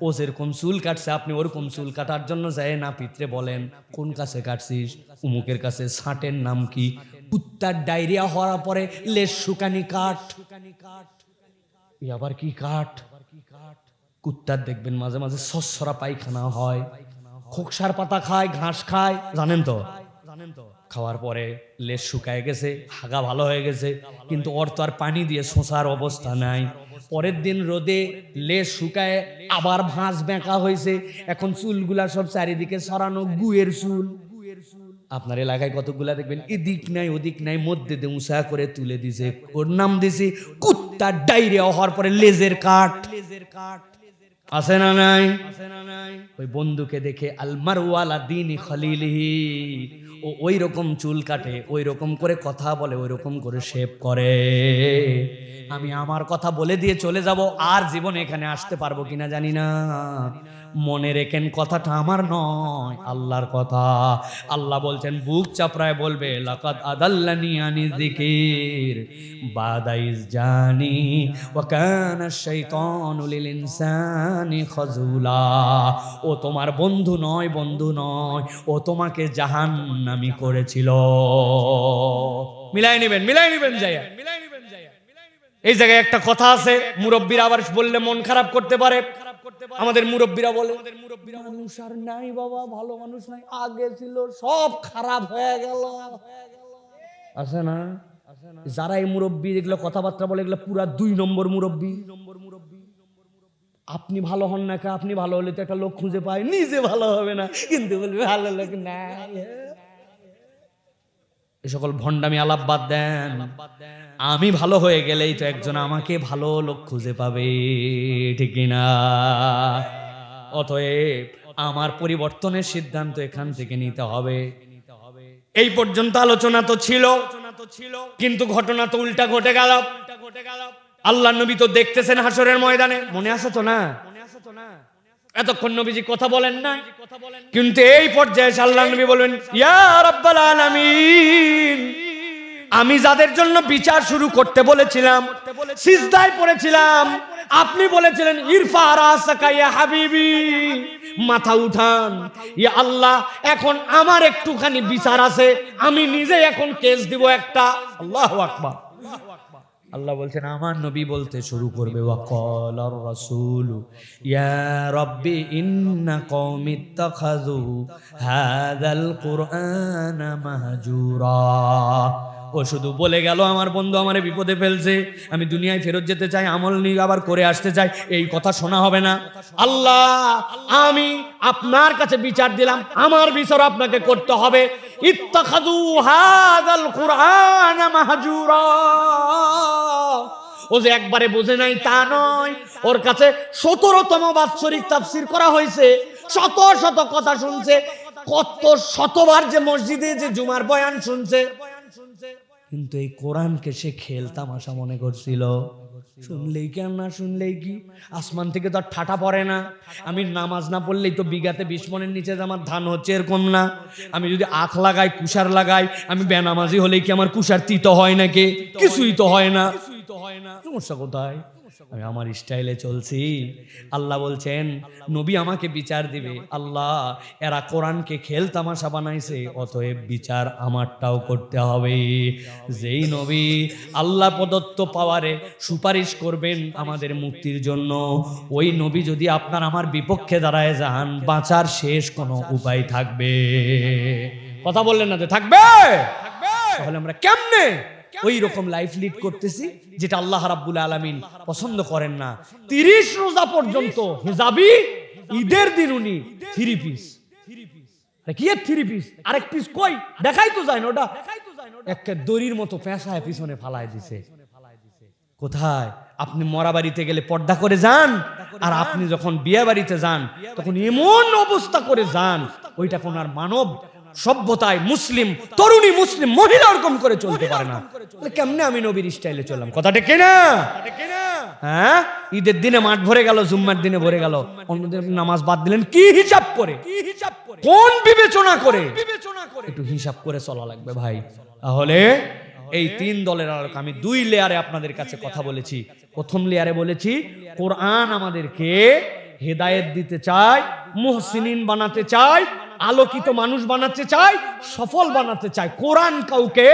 ও যেরকম চুল কাটছে, আপনি ওরকম চুল কাটার জন্য যায় না, পিতরে বলেন কোন কাছে কাটছিস, উমুকের কাছে। ছাটের নাম কি? কুত্তার ডায়রিয়া হওয়ার পরে লেজ শুকানি কাঠ। আবার কি কাঠ? কুত্তার দেখবেন মাঝে মাঝে সসরা পায়খানা হয়, খোকসার পাতা খায়, ঘাস খায়, জানেন তো? খাওয়ার পরে লেজ শুকায় গেছে, হাগা ভালো হয়ে গেছে, কিন্তু ওর তো আর পানি দিয়ে শোষার অবস্থা নাই। পরের দিন রোদে লেজ শুকায় আবার ভাঁজ বেঁকা হয়েছে, এখন চুলগুলা সব চারিদিকে ছড়ানো, গুয়ের চুল। আপনার এলাকায় কতগুলা দেখবেন এদিক নাই ওদিক নাই, মধ্যে দিয়ে উঁচা করে তুলে দিছে, ওর নাম দিছে কুত্তার ডায়রিয়া হওয়ার পরে লেজের কাঠ। আছে না নাই? ওই বন্ধুকে দেখে আলমারু আলা দীনি খলিলিহি, ও ওই রকম চুল কাটে, ওই রকম করে কথা বলে, ওই রকম করে শেভ করে। আমি আমার কথা বলে দিয়ে চলে যাব, আর জীবনে এখানে আসতে পারবো কিনা জানি না। মনে রেখেন, কথাটা আমার নয়, আল্লাহর কথা। আল্লাহ বলছেন, বুক চাপড়ায় বলবে, লাকাদ আদাল্লানি আনি যিকির বাদা ইজ জানি ওয়া কানা শাইতানু লিল ইনসানি খাজুলা। ও তোমার বন্ধু নয়, বন্ধু নয়, ও তোমাকে জাহান্নামী করেছিল। মিলাই নেবেন যায়া। এই জায়গায় একটা কথা আছে, মুরব্বীরা আবার বললে মন খারাপ করতে পারে। আমাদের মুরব্বীরা বলে, মানুষ আর নাই বাবা, ভালো মানুষ নাই, আগে ছিল, সব খারাপ হয়ে গেল। আছে না? যারা এই মুরব্বী এগুলো কথাবার্তা বলে, এগুলো পুরা 2 নম্বর মুরব্বী। আপনি ভালো হন না, আপনি ভালো হলে তো একটা লোক খুঁজে পায়, নিজে ভালো হবে না, কিন্তু বলবে ভালো লোক নাই। এই সকল ভণ্ডামি আলাপ বাদ দেন। আমি ভালো হয়ে গেলেই তো একজন আমাকে ভালো লোক খুঁজে পাবে, ঠিক না? অতএব আমার পরিবর্তনের সিদ্ধান্ত এখান থেকে নিতে হবে। এই পর্যন্ত আলোচনা তো ছিল, কিন্তু ঘটনা তো উল্টা ঘটে গেল। আল্লাহর নবী তো দেখতেছেন হাসরের ময়দানে, মনে আছে তো না? এতক্ষণ নবীজি কথা বলেন না, কিন্তু এই পর্যায়ে আল্লাহর নবী বলবেন, ইয়া রাব্বাল আলামিন, আমি যাদের জন্য বিচার শুরু করতে বলেছিলাম, সিজদায় পড়েছিলাম, আপনি বলেছিলেন ইরফা রাসাকা ইয়া হাবিবি, মাথা উঠান, ইয়া আল্লাহ এখন আমার একটুখানি বিচার আছে, আমি নিজে এখন কেস দিব একটা। আল্লাহু আকবার। আল্লাহ বলছেন আমার নবী বলতে শুরু করবে, ওয়াকালার রাসূলু ইয়া রাব্বি ইন্না কওমি ইত্তাখাযু হাযাল কুরআনা মাহজুরা। ও শুধু বলে গেল আমার বন্ধু আমারে বিপদে ফেলছে, আমি দুনিয়ায় ফেরত যেতে চাই, আমল নিয়ে আবার করে আসতে চাই, এই কথা শোনা হবে না। আল্লাহ আমি আপনার কাছে বিচার দিলাম, আমার বিচার আপনাকে করতে হবে। ইত্তাখাযু হাযাল কুরআনা মাহজুরা। ও যে একবারে বোঝে নাই তা নয়, ওর কাছে 17তম বাৎসরিক তাফসীর করা হয়েছে, শত শত কথা শুনছে, কত শতবার যে মসজিদে যে জুমার বয়ান শুনছে, কিন্তু এই কোরআনকে সে খেল তামাশা মনে করছিল। শুনলেই কি আর না শুনলেই কি, আসমান থেকে তো আর ঠাটা পড়ে না। আমি নামাজ না পড়লেই তো বিঘাতে 20 মণের নিচে যে আমার ধান হচ্ছে এরকম না। আমি যদি আখ লাগাই, কুষার লাগাই, আমি বেনামাজি হলেই কি আমার কুষার তিত হয় নাকি? কিছুই তো হয় না। সমস্যা কোথায়? আমি আমার স্টাইলে চলছি। আল্লাহ বলছেন নবী আমাকে বিচার দিবে। আল্লাহ এরা কোরআনকে খেল তামাশা বানাইছে, অতএব বিচার আমারটাও করতে হবে। যেই নবী আল্লাহ প্রদত্ত পাওয়ারে সুপারিশ করবেন আমাদের মুক্তির জন্য, ওই নবী যদি আপনার আমার বিপক্ষে দাঁড়ায় যান, বাঁচার শেষ কোনো উপায় থাকবে? কথা বললেন না যে থাকবে? তাহলে আমরা কেমনে ওই রকম লাইফ লিড করতেছি যেটা আল্লাহ রাব্বুল আলামিন পছন্দ করেন না? 30 রোজা পর্যন্ত হিজাবি, ঈদের দিন উনি 3 পিস। কি এর 3 পিস? আরেক পিস কই দেখাই তো যায় না, ওটা একটা দড়ির মতো পেঁচায় পিছনে ফালায় দিছে। কোথায়? আপনি মরা বাড়িতে গেলে পর্দা করে যান, আর আপনি যখন বিয়ে বাড়িতে যান তখন এমন অবস্থা করে যান, ওইটা কোন আর মানব সভ্যতায় মুসলিম তরুণী মুসলিম মহিলা ওরকম করে চলতে পারে না। কেমনে আমি নবীর স্টাইলে চললাম? কথাটা কি না? হ্যাঁ, ঈদের দিনে মাঠ ভরে গেল, জুম্মার দিনে ভরে গেল, অন্যদের নামাজ বাদ দিলেন। কি হিসাব করে, কোন বিবেচনা করে? একটু হিসাব করে চলা লাগবে ভাই। তাহলে এই 3 দলের আলোকে আমি 2 লেয়ারে আপনাদের কাছে কথা বলেছি। প্রথম লেয়ারে বলেছি কোরআন আমাদেরকে হেদায়েত দিতে চায়, মুহসিনিন বানাতে চায়, আলোকিত মানুষ বানাতে চায়, সফল বানাতে চায়। কোরআন কাউকে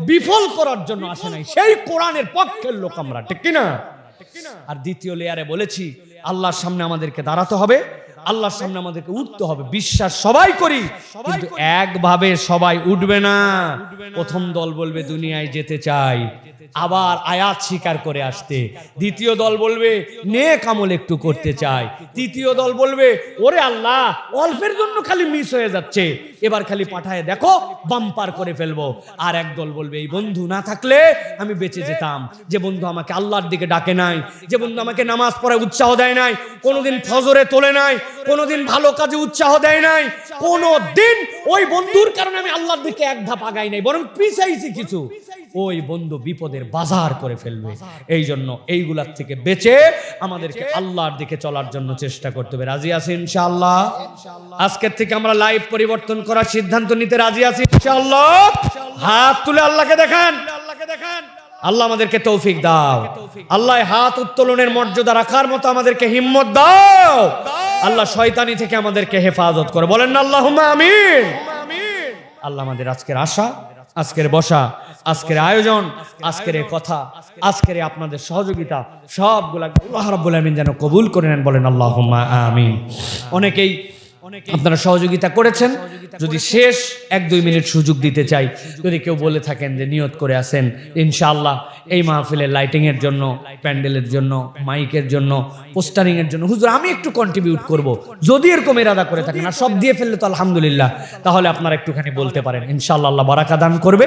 বিফল করার জন্য আসে নাই, সেই কোরআনের পক্ষের লোক আমরা, ঠিক কি না? আর দ্বিতীয় লেয়ারে বলেছি আল্লাহর সামনে আমাদেরকে দাঁড়াতে হবে, আল্লাহর সামনে আমাদেরকে উঠতে হবে। বিশ্বাস সবাই করি, কিন্তু একভাবে সবাই উঠবে না। প্রথম দল বলবে দুনিয়ায় যেতে চাই, আবার আয়াত স্বীকার করে আসতে। দ্বিতীয় দল বলবে নেক আমল একটু করতে চাই। তৃতীয় দল বলবে ওরে আল্লাহ অল্পের জন্য খালি মিস হয়ে যাচ্ছে, এবার খালি পাঠায় দেখো বাম্পার করে ফেলবো। আর এক দল বলবে এই বন্ধু না থাকলে আমি বেঁচে যেতাম, যে বন্ধু আমাকে আল্লাহর দিকে ডাকে নাই, যে বন্ধু আমাকে নামাজ পড়ায় উৎসাহ দেয় নাই, কোনোদিন ফজরে তোলে নাই, কোনোদিন ভালো কাজে উৎসাহ দেয় নাই, কোনোদিন ওই বন্ধুর কারণে আমি আল্লাহর দিকে এক ধাপ আগাই নাই, বরং পিছাইছি কিছু, ওই বন্ধু বিপদের বাজার করে ফেলবে। এই জন্য এইগুলার থেকে বেঁচে আমাদেরকে আল্লাহর দিকে চলার জন্য চেষ্টা করতে হবে। রাজি আছি ইনশাআল্লাহ? আজকের থেকে আমরা লাইফ পরিবর্তন করার সিদ্ধান্ত নিতে রাজি আছি ইনশাআল্লাহ? হাত তুলে আল্লাহকে দেখান। আল্লাহ আমাদেরকে তৌফিক দাও। আল্লাহ হাত উত্তোলনের মর্যাদা রাখার মতো আমাদেরকে হিম্মত দাও। আল্লাহ শয়তানি থেকে আমাদেরকে হেফাজত করে, বলেন না আল্লাহুম্মা আমিন। আল্লাহ আমাদের আজকের আশা, আজকের বসা, আজকের আয়োজন, আজকের কথা, আজকের আপনাদের সহযোগিতা সবগুলা আল্লাহ রাব্বুল আমিন যেন কবুল করে নেন, বলেন আল্লাহুম্মা আমিন। অনেকেই আপনারা সহযোগিতা করেছেন, যদি শেষ 1-2 মিনিট সুযোগ দিতে চাই, যদি কেউ বলে থাকেন যে নিয়ত করে আছেন ইনশাআল্লাহ এই মাহফিলের লাইটিং এর জন্য, প্যান্ডেলের জন্য, মাইকের জন্য, পোস্টারিং এর জন্য, হুজুর আমি একটু কন্ট্রিবিউট করব, যদি এরকম ইরাদা করে থাকেন, আর সব দিয়ে ফেললে তো আলহামদুলিল্লাহ, তাহলে আপনারা একটুখানি বলতে পারেন, ইনশাআল্লাহ আল্লাহ বারাকা দান করবে।